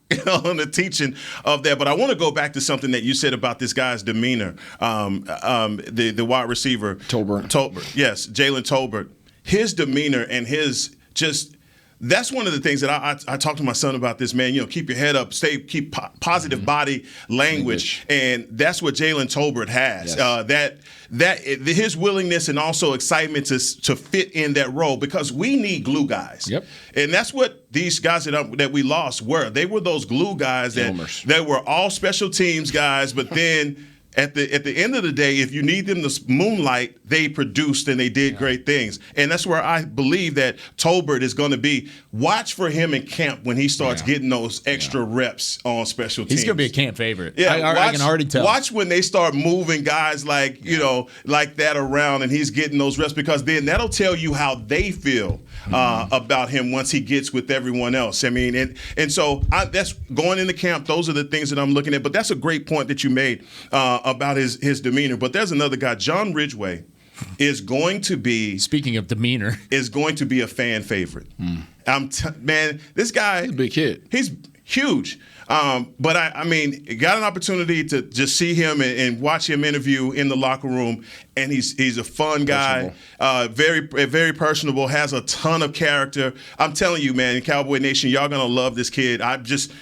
on the teaching of that. But I want to go back to something that you said about this guy's demeanor. The wide receiver. Tolbert. Yes, Jalen Tolbert. His demeanor and his just – that's one of the things that I talk to my son about this, man. Keep your head up, keep positive body language. And that's what Jalen Tolbert has. Yes. His willingness and also excitement to fit in that role, because we need glue guys. Yep. And that's what these guys that we lost were. They were those glue guys that were all special teams guys, but then at the end of the day, if you need them to moonlight, they produced and they did great things. And that's where I believe that Tolbert is going to be. Watch for him in camp when he starts getting those extra reps on special teams. He's going to be a camp favorite. Yeah, I can already tell. Watch when they start moving guys like that around, and he's getting those reps, because then that'll tell you how they feel about him once he gets with everyone else. I mean, and so that's going into camp. Those are the things that I'm looking at. But that's a great point that you made about his demeanor. But there's another guy, John Ridgway, is going to be. Speaking of demeanor, is going to be a fan favorite. Man, this guy, he's a big kid. He's huge. But I mean, got an opportunity to just see him and watch him interview in the locker room, and he's a fun guy, very personable, has a ton of character. I'm telling you, man, Cowboy Nation, y'all gonna love this kid. I just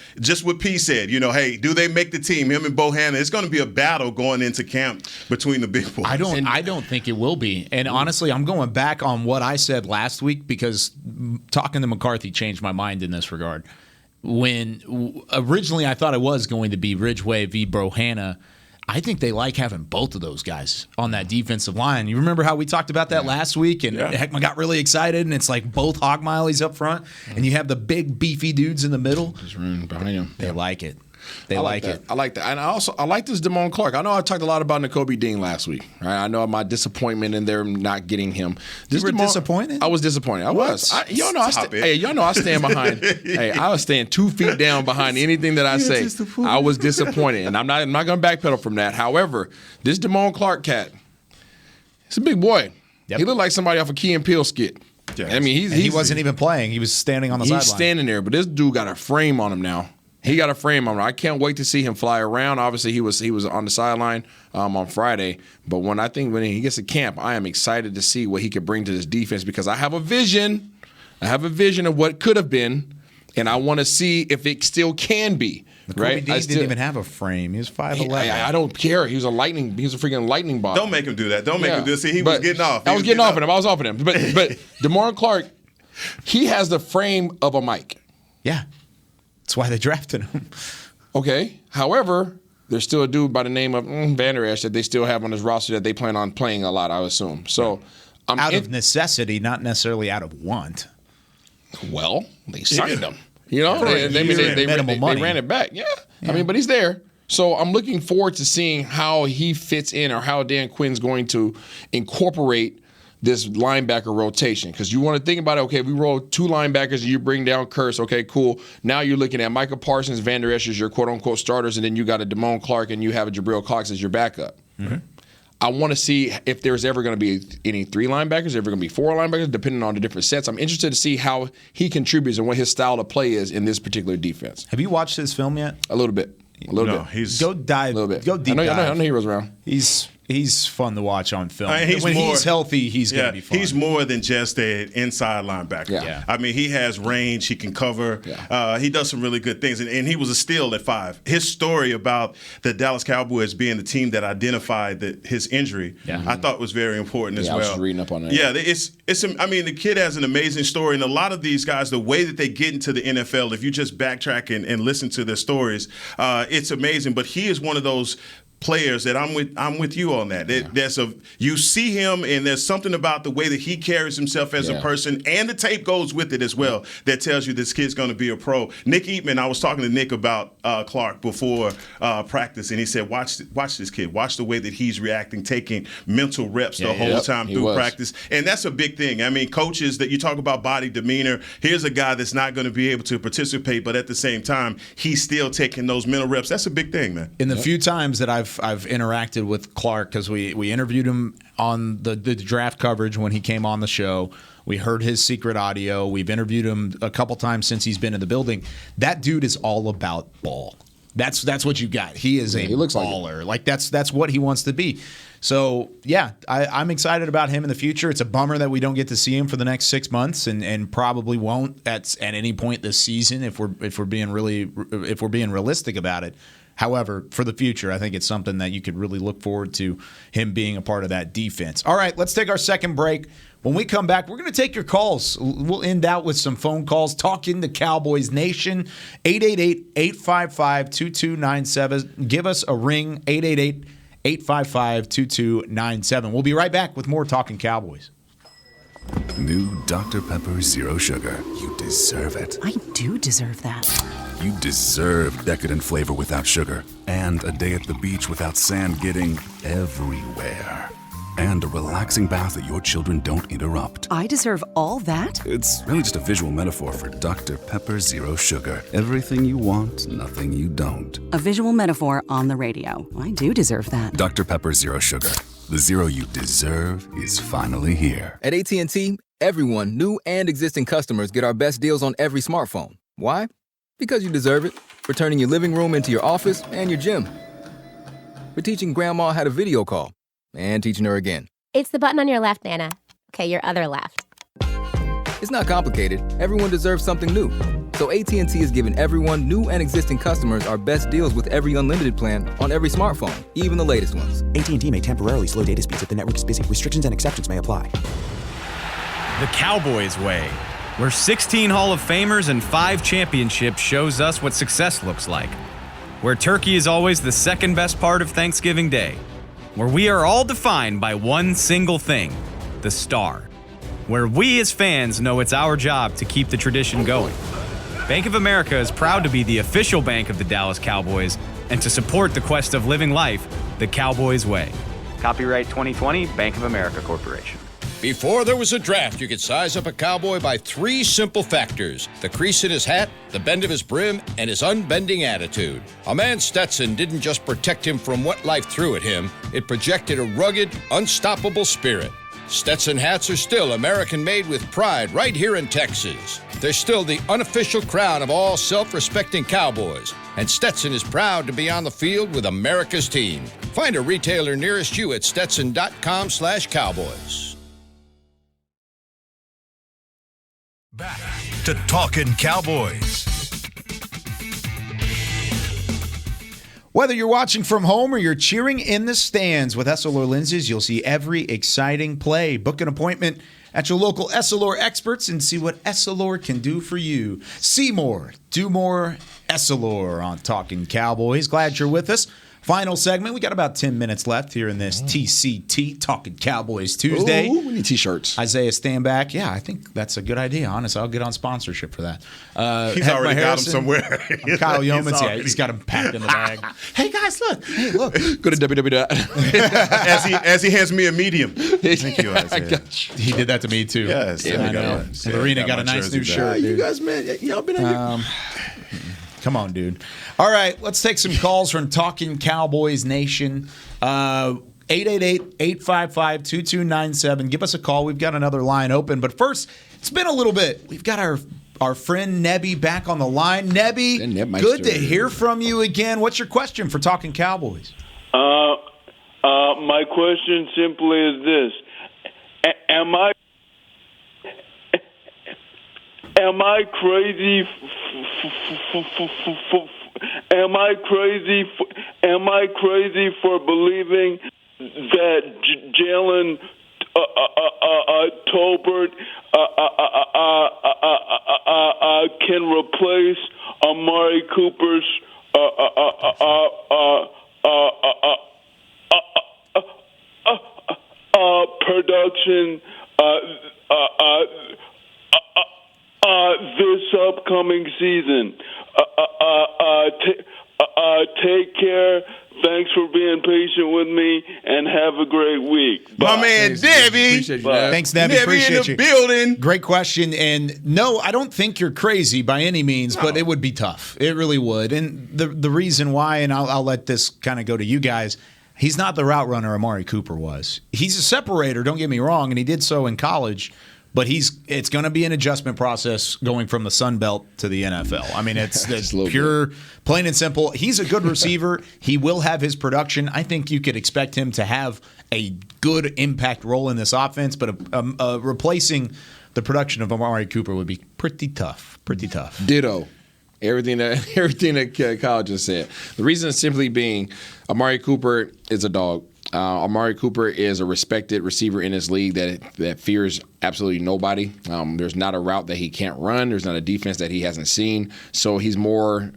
what P said, hey, do they make the team? Him and Bohanna, it's gonna be a battle going into camp between the big boys. I don't think it will be. And honestly, I'm going back on what I said last week, because talking to McCarthy changed my mind in this regard. When originally I thought it was going to be Ridgway v. Bohanna, I think they like having both of those guys on that defensive line. You remember how we talked about that last week, and Heckman got really excited, and it's like both hog mileys up front, and you have the big beefy dudes in the middle. Just running behind him. They like it. They I like that. it. I like that. And I like this Damone Clark. I know I talked a lot about Nakobe Dean last week. Right? I know my disappointment in them not getting him. You were disappointed? I was disappointed. I was. Y'all know I stand behind. I was staying 2 feet down behind anything that I say. I was disappointed, and I'm not going to backpedal from that. However, this Damone Clark cat, he's a big boy. Yep. He looked like somebody off a Key and Peele skit. Yes. I mean, he wasn't even playing. He was standing on the sideline. He's standing there, but this dude got a frame on him now. He got a frame on him. I can't wait to see him fly around. Obviously, he was on the sideline on Friday. But when he gets to camp, I am excited to see what he could bring to this defense, because I have a vision. I have a vision of what could have been and I want to see if it still can be. Right? Dean didn't even have a frame. He was 5'11". I don't care. He was a freaking lightning bot. Don't make him do that. Don't make him do it. See, he was getting off. I was getting off on him. I was off on him. But DeMar Clark, he has the frame of a Mike. Yeah. That's why they drafted him. Okay. However, there's still a dude by the name of Van Der Esch that they still have on his roster that they plan on playing a lot, I would assume. So, out of necessity, not necessarily out of want. Well, they signed him. You know, they ran it back. Yeah. I mean, but he's there. So I'm looking forward to seeing how he fits in or how Dan Quinn's going to incorporate this linebacker rotation. Because you want to think about it, okay, we roll 2 linebackers and you bring down Kearse. Okay, cool. Now you're looking at Micah Parsons, Van Der Esch as your quote-unquote starters, and then you got a Damone Clark and you have a Jabril Cox as your backup. Mm-hmm. I want to see if there's ever going to be any 3 linebackers, ever going to be 4 linebackers, depending on the different sets. I'm interested to see how he contributes and what his style of play is in this particular defense. Have you watched his film yet? A little bit. Go dive. A little bit. Go deep dive. I know he was around. He's fun to watch on film. When he's healthy, he's going to be fun. He's more than just an inside linebacker. Yeah. I mean, he has range. He can cover. Yeah. He does some really good things. And he was a steal at 5. His story about the Dallas Cowboys being the team that identified his injury, I thought was very important as well. I was just reading up on that. Yeah, the kid has an amazing story. And a lot of these guys, the way that they get into the NFL, if you just backtrack and listen to their stories, it's amazing. But he is one of those players that I'm with you on that. You see him, and there's something about the way that he carries himself as a person, and the tape goes with it as well, that tells you this kid's going to be a pro. Nick Eatman, I was talking to Nick about Clark before practice, and he said, watch this kid. Watch the way that he's reacting, taking mental reps the whole time through practice. And that's a big thing. I mean, coaches, that you talk about body demeanor, here's a guy that's not going to be able to participate, but at the same time, he's still taking those mental reps. That's a big thing, man. In the few times that I've interacted with Clark, because we interviewed him on the draft coverage when he came on the show. We heard his secret audio. We've interviewed him a couple times since he's been in the building. That dude is all about ball. That's what you got. He is a baller. Like that's what he wants to be. So yeah, I'm excited about him in the future. It's a bummer that we don't get to see him for the next 6 months, and probably won't at any point this season if we're being realistic about it. However, for the future, I think it's something that you could really look forward to him being a part of that defense. All right, let's take our second break. When we come back, we're going to take your calls. We'll end out with some phone calls. Talkin the Cowboys Nation, 888-855-2297. Give us a ring, 888-855-2297. We'll be right back with more Talkin Cowboys. New Dr. Pepper Zero Sugar. You deserve it. I do deserve that. You deserve decadent flavor without sugar, and a day at the beach without sand getting everywhere, and a relaxing bath that your children don't interrupt. I deserve all that? It's really just a visual metaphor for Dr. Pepper Zero Sugar. Everything you want, nothing you don't. A visual metaphor on the radio. I do deserve that. Dr. Pepper Zero Sugar. The zero you deserve is finally here. At AT&T, everyone, new and existing customers, get our best deals on every smartphone. Why? Because you deserve it. For turning your living room into your office and your gym. For teaching grandma how to video call. And teaching her again. It's the button on your left, Nana. Okay, your other left. It's not complicated. Everyone deserves something new. So AT&T is giving everyone, new and existing customers, our best deals with every unlimited plan on every smartphone, even the latest ones. AT&T may temporarily slow data speeds if the network is busy. Restrictions and exceptions may apply. The Cowboys way, where 16 Hall of Famers and 5 championships shows us what success looks like. Where turkey is always the second best part of Thanksgiving Day. Where we are all defined by one single thing, the star. Where we as fans know it's our job to keep the tradition going. Bank of America is proud to be the official bank of the Dallas Cowboys and to support the quest of living life the Cowboys way. Copyright 2020, Bank of America Corporation. Before there was a draft, you could size up a cowboy by 3 simple factors: the crease in his hat, the bend of his brim, and his unbending attitude. A man Stetson didn't just protect him from what life threw at him, it projected a rugged, unstoppable spirit. Stetson hats are still American-made with pride right here in Texas. They're still the unofficial crown of all self-respecting cowboys, and Stetson is proud to be on the field with America's team. Find a retailer nearest you at stetson.com/cowboys. Back to Talkin Cowboys. Whether you're watching from home or you're cheering in the stands with Essilor lenses, you'll see every exciting play. Book an appointment at your local Essilor experts and see what Essilor can do for you. See more, do more, Essilor on Talkin Cowboys. Glad you're with us. Final segment. We got about 10 minutes left here in this TCT, Talkin Cowboys Tuesday. Ooh, we need T-shirts. Isaiah, stand back. Yeah, I think that's a good idea. Honestly, I'll get on sponsorship for that. He's already got him somewhere. Kyle Yeomans, he's got him packed in the bag. Hey, guys, look. Hey, look. Go to www. as he hands me a medium. Thank you, Isaiah. He did that to me, too. Yes. I know. Lorena got a nice new shirt. You guys, man, y'all been on Come on, dude. All right, let's take some calls from Talkin Cowboys Nation. 888-855-2297. Give us a call. We've got another line open. But first, it's been a little bit. We've got our friend Nebby back on the line. Nebby, good to hear from you again. What's your question for Talkin Cowboys? My question simply is this. Am I crazy? Am I crazy for believing that Jalen Tolbert can replace Amari Cooper's production this upcoming season? Take care. Thanks for being patient with me, and have a great week. Bye. My man, Debbie. Appreciate you, thanks, Debbie. Appreciate you. Building. Great question. And no, I don't think you're crazy by any means, but it would be tough. It really would. And the reason why, and I'll let this kind of go to you guys, he's not the route runner Amari Cooper was. He's a separator, don't get me wrong, and he did so in college. But it's going to be an adjustment process going from the Sun Belt to the NFL. I mean, it's pure, plain and simple. He's a good receiver. He will have his production. I think you could expect him to have a good impact role in this offense, but replacing the production of Amari Cooper would be pretty tough. Pretty tough. Ditto. Everything that Kyle just said. The reason simply being Amari Cooper is a dog. Amari Cooper is a respected receiver in this league that fears absolutely nobody. There's not a route that he can't run. There's not a defense that he hasn't seen. So he's more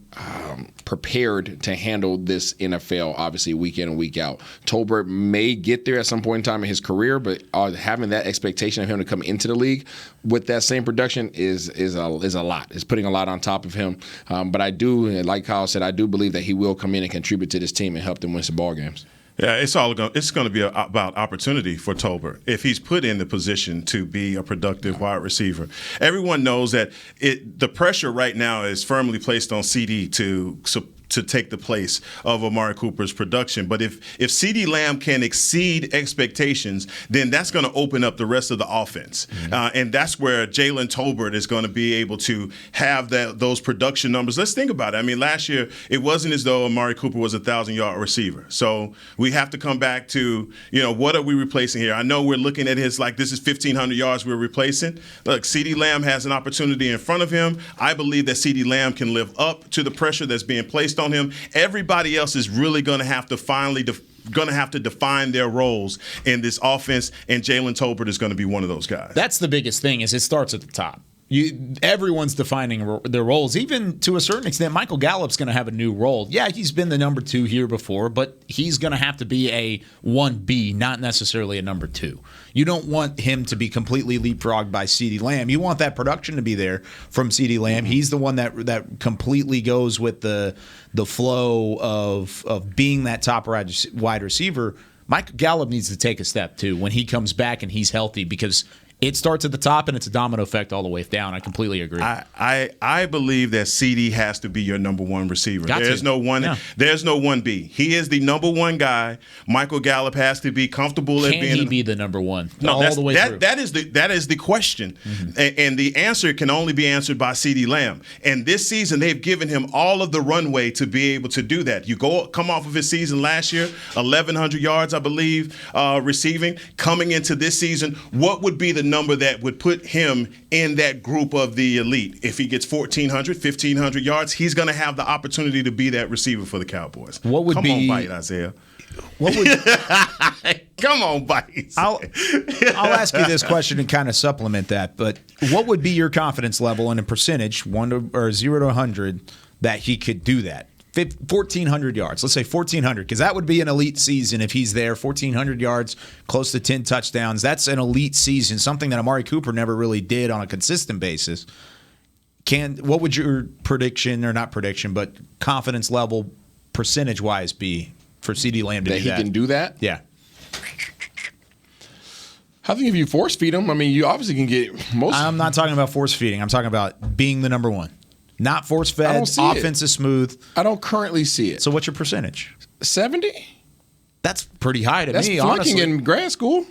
prepared to handle this NFL, obviously, week in and week out. Tolbert may get there at some point in time in his career, but having that expectation of him to come into the league with that same production is a lot. It's putting a lot on top of him. But I do, like Kyle said, I do believe that he will come in and contribute to this team and help them win some ball games. Yeah, it's going to be about opportunity for Tolbert if he's put in the position to be a productive wide receiver. Everyone knows that the pressure right now is firmly placed on CD to take the place of Amari Cooper's production. But if CeeDee Lamb can exceed expectations, then that's going to open up the rest of the offense. Mm-hmm. And that's where Jalen Tolbert is going to be able to have those production numbers. Let's think about it. I mean, last year, it wasn't as though Amari Cooper was a 1,000-yard receiver. So we have to come back to, what are we replacing here? I know we're looking at his like this is 1,500 yards we're replacing. Look, CeeDee Lamb has an opportunity in front of him. I believe that CeeDee Lamb can live up to the pressure that's being placed on him. Everybody else is really going to have to define their roles in this offense, and Jalen Tolbert is going to be one of those guys. That's the biggest thing is it starts at the top. Everyone's defining their roles. Even to a certain extent, Michael Gallup's going to have a new role. Yeah, he's been the number 2 here before, but he's going to have to be a 1B, not necessarily a number 2. You don't want him to be completely leapfrogged by CeeDee Lamb. You want that production to be there from CeeDee Lamb. He's the one that completely goes with the flow of being that top wide receiver. Michael Gallup needs to take a step, too, when he comes back and he's healthy, because it starts at the top and it's a domino effect all the way down. I completely agree. I believe that CD has to be your number 1 receiver. There's no 1B. He is the number 1 guy. Michael Gallup has to be comfortable at being. Can he be the number 1? No, all the way through. That is the question. Mm-hmm. And the answer can only be answered by CeeDee Lamb. And this season they've given him all of the runway to be able to do that. You come off of his season last year, 1,100 yards, I believe, receiving. Coming into this season, what would be the number that would put him in that group of the elite. If he gets 1,400, 1,500 yards, he's going to have the opportunity to be that receiver for the Cowboys. What would Come on, bite, Isaiah. What would Come on, bite. I'll ask you this question and kind of supplement that. But what would be your confidence level in a percentage, 0 to 100, that he could do that? 1,400 yards. Let's say 1,400, because that would be an elite season if he's there. 1,400 yards, close to 10 touchdowns. That's an elite season, something that Amari Cooper never really did on a consistent basis. What would your prediction, or not prediction, but confidence level percentage-wise be for CeeDee Lamb to do that? That he can do that? Yeah. I think if you force feed him, I mean, you obviously can get most. I'm not talking about force feeding. I'm talking about being the number one. Not force fed, offense is smooth. I don't currently see it. So what's your percentage? 70? That's pretty high to me, honestly. That's flunking in grad school.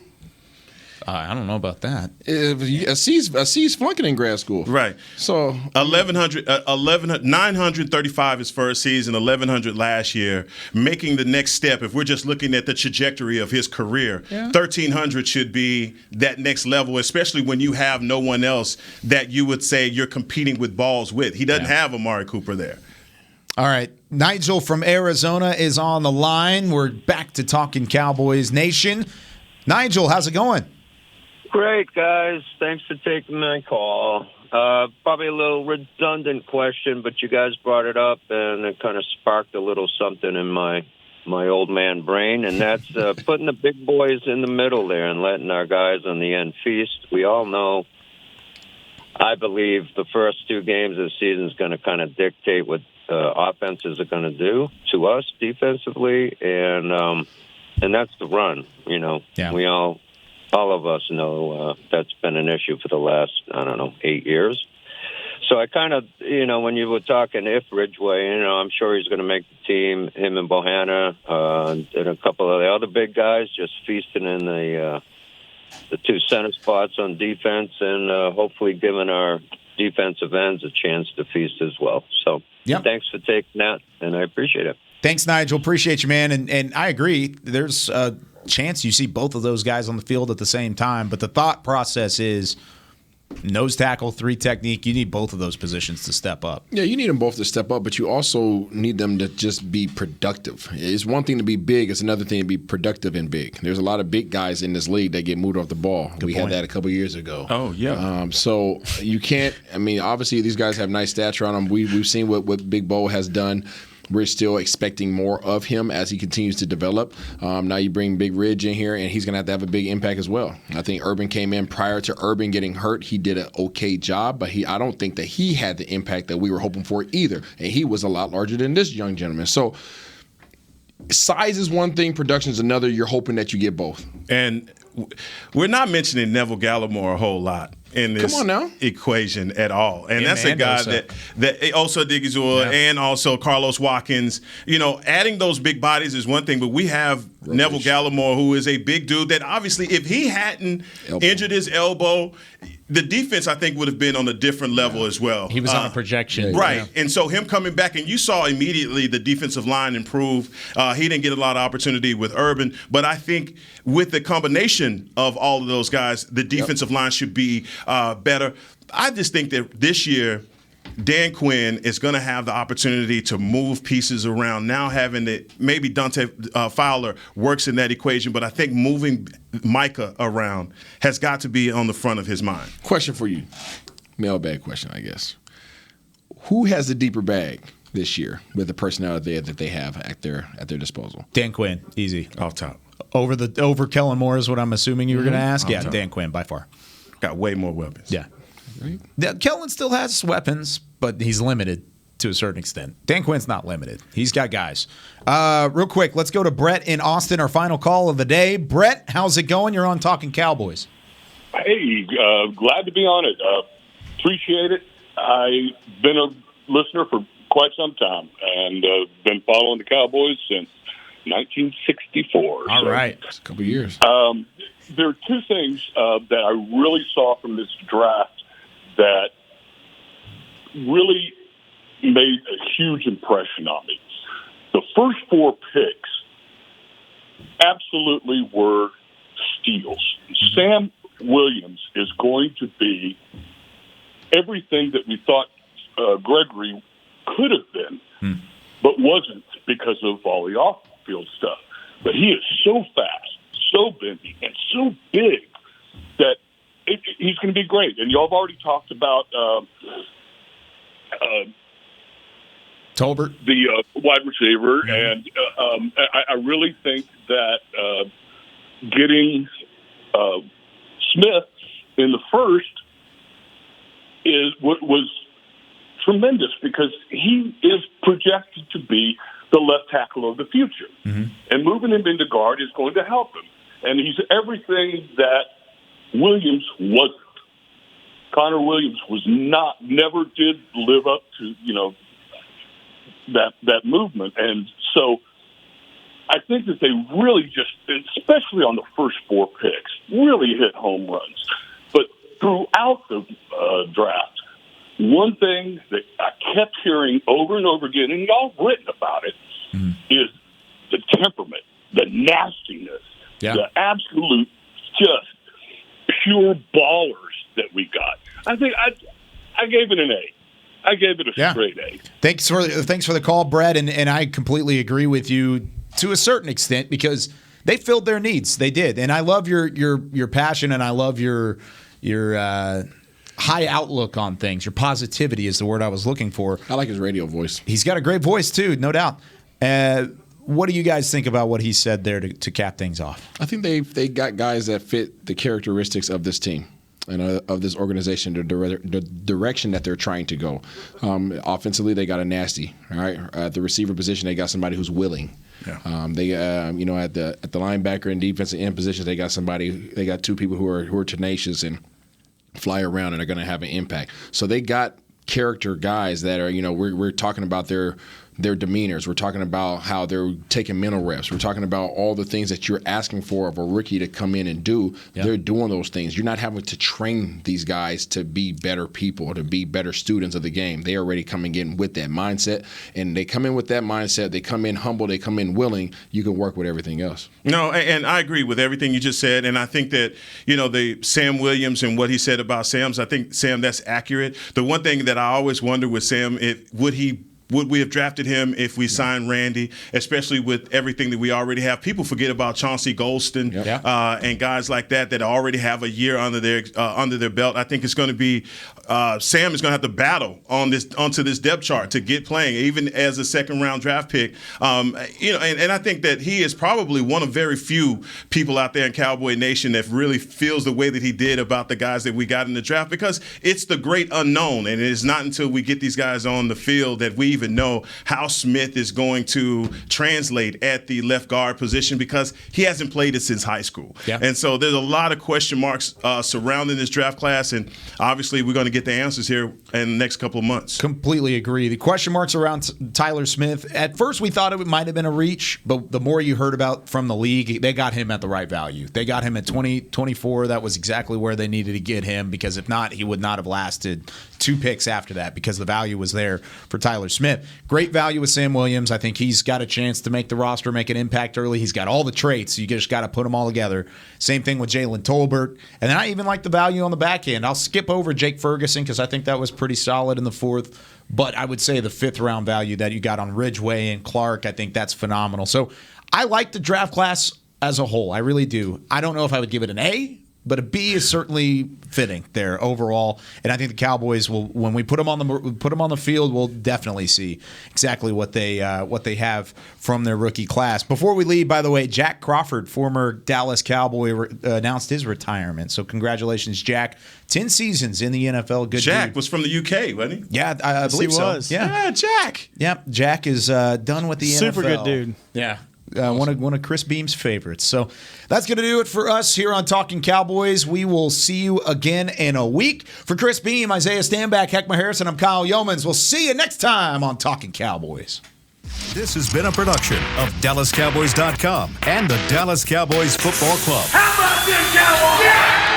I don't know about that. A C's flunking in grad school. Right. So 935 his first season, 1,100 last year. Making the next step, if we're just looking at the trajectory of his career, 1,300 should be that next level, especially when you have no one else that you would say you're competing with balls with. He doesn't have Amari Cooper there. All right. Nigel from Arizona is on the line. We're back to Talkin Cowboys Nation. Nigel, how's it going? Great, guys. Thanks for taking my call. Probably a little redundant question, but you guys brought it up, and it kind of sparked a little something in my old man brain, and that's putting the big boys in the middle there and letting our guys on the end feast. We all know, I believe, the first 2 games of the season is going to kind of dictate what offenses are going to do to us defensively, and that's the run. You know, we all of us know that's been an issue for the last, 8 years. So I kind of, when you were talking if Ridgeway, I'm sure he's going to make the team, him and Bohanna, and a couple of the other big guys just feasting in the 2 center spots on defense, and hopefully giving our defensive ends a chance to feast as well. So thanks for taking that, and I appreciate it. Thanks, Nigel. Appreciate you, man. And I agree. There's a chance you see both of those guys on the field at the same time, but the thought process is nose tackle, 3 technique. You need both of those positions to step up. Yeah, you need them both to step up, but you also need them to just be productive. It's one thing to be big. It's another thing to be productive and big. There's a lot of big guys in this league that get moved off the ball. We had that a couple years ago. Oh, yeah. So you can't – obviously these guys have nice stats around them. We've seen what Big Bo has done. We're still expecting more of him as he continues to develop. Now you bring Big Ridge in here, and he's going to have a big impact as well. I think Urban came in prior to Urban getting hurt. He did an okay job, but I don't think that he had the impact that we were hoping for either. And he was a lot larger than this young gentleman. So size is one thing, production is another. You're hoping that you get both. And we're not mentioning Neville Gallimore a whole lot in this equation at all. And that's a guy that also Digizua and also Carlos Watkins, adding those big bodies is one thing, but we have Neville Gallimore, who is a big dude that obviously if he hadn't injured his elbow, the defense, I think, would have been on a different level as well. He was on a projection. Right. Yeah. And so him coming back, and you saw immediately the defensive line improve. He didn't get a lot of opportunity with Urban, but I think with the combination of all of those guys, the defensive line should be better. I just think that this year, Dan Quinn is going to have the opportunity to move pieces around. Now having it, maybe Dante Fowler works in that equation, but I think moving Micah around has got to be on the front of his mind. Question for you. Mailbag question, I guess. Who has the deeper bag this year with the personnel there that they have at their disposal? Dan Quinn, easy. Off top. Over Kellen Moore is what I'm assuming you were going to ask? Yeah, top. Dan Quinn by far. Got way more weapons. Yeah. Right. Kellen still has weapons, but he's limited to a certain extent. Dan Quinn's not limited. He's got guys. Real quick, let's go to Brett in Austin, our final call of the day. Brett, how's it going? You're on Talkin Cowboys. Hey, glad to be on it. Appreciate it. I've been a listener for quite some time and been following the Cowboys since 1964. All right. It's a couple of years. There are 2 things that I really saw from this draft that really made a huge impression on me. The first 4 picks absolutely were steals. Sam Williams is going to be everything that we thought Gregory could have been, but wasn't because of all the off-field stuff. But he is so fast, so bendy, and so big that he's going to be great. And y'all have already talked about Tolbert, the wide receiver, and I really think that getting Smith in the first was tremendous because he is projected to be the left tackle of the future. And moving him into guard is going to help him. And he's everything that Williams wasn't. Connor Williams was never did live up to, that movement. And so I think that they really just, especially on the first 4 picks, really hit home runs. But throughout the draft, one thing that I kept hearing over and over again, and y'all have written about it, is the temperament, the nastiness, the absolute just pure ballers that we got. I think I gave it an A. I gave it a straight A. Thanks for the call, Brad, and I completely agree with you to a certain extent because they filled their needs. They did, and I love your passion, and I love your high outlook on things. Your positivity is the word I was looking for. I like his radio voice. He's got a great voice too, no doubt. What do you guys think about what he said there to cap things off? I think they got guys that fit the characteristics of this team and of this organization, the direction that they're trying to go. Offensively, they got a nasty. All right, at the receiver position, they got somebody who's willing. They at the linebacker and defensive end positions, they got 2 people who are tenacious and fly around and are going to have an impact. So they got character guys that are, we're talking about their demeanors. We're talking about how they're taking mental reps. We're talking about all the things that you're asking for of a rookie to come in and do. Yep. They're doing those things. You're not having to train these guys to be better people, to be better students of the game. They already coming in with that mindset, and they come in with that mindset. They come in humble. They come in willing. You can work with everything else. No, and I agree with everything you just said, and I think that, the Sam Williams and what he said about Sam's, I think, Sam, that's accurate. The one thing that I always wonder with Sam, would we have drafted him if we signed Randy, especially with everything that we already have? People forget about Chauncey Golston and guys like that already have a year under their belt. I think it's going to be Sam is going to have to battle onto this depth chart to get playing, even as a second-round draft pick. And I think that he is probably one of very few people out there in Cowboy Nation that really feels the way that he did about the guys that we got in the draft, because it's the great unknown, and it is not until we get these guys on the field that we even know how Smith is going to translate at the left guard position, because he hasn't played it since high school. And so there's a lot of question marks surrounding this draft class, and obviously we're going to get the answers here in the next couple of months. Completely agree. The question marks around Tyler Smith, at first we thought it might have been a reach, but the more you heard about from the league, they got him at the right value. They got him at 24. That was exactly where they needed to get him, because if not, he would not have lasted 2 picks after that, because the value was there for Tyler Smith. Great value with Sam Williams. I think he's got a chance to make the roster, make an impact early. He's got all the traits. You just got to put them all together. Same thing with Jalen Tolbert. And then I even like the value on the back end. I'll skip over Jake Ferguson because I think that was pretty solid in the 4th. But I would say the 5th-round value that you got on Ridgeway and Clark, I think that's phenomenal. So I like the draft class as a whole. I really do. I don't know if I would give it an A, but a B is certainly fitting there overall, and I think the Cowboys will, when we put them on the field, we'll definitely see exactly what they have from their rookie class. Before we leave, by the way, Jack Crawford, former Dallas Cowboy, announced his retirement. So congratulations, Jack! 10 seasons in the NFL. Good. Jack dude. Was from the UK, wasn't he? Yeah, I believe so. Was. Yeah, Jack. Yep, Jack is done with the NFL. Super good dude. Yeah. Awesome. One of Chris Beam's favorites. So that's going to do it for us here on Talkin Cowboys. We will see you again in a week. For Chris Beam, Isaiah Stanback, Heckma Harrison, I'm Kyle Yeomans. We'll see you next time on Talkin Cowboys. This has been a production of DallasCowboys.com and the Dallas Cowboys Football Club. How about this, Cowboys? Yeah!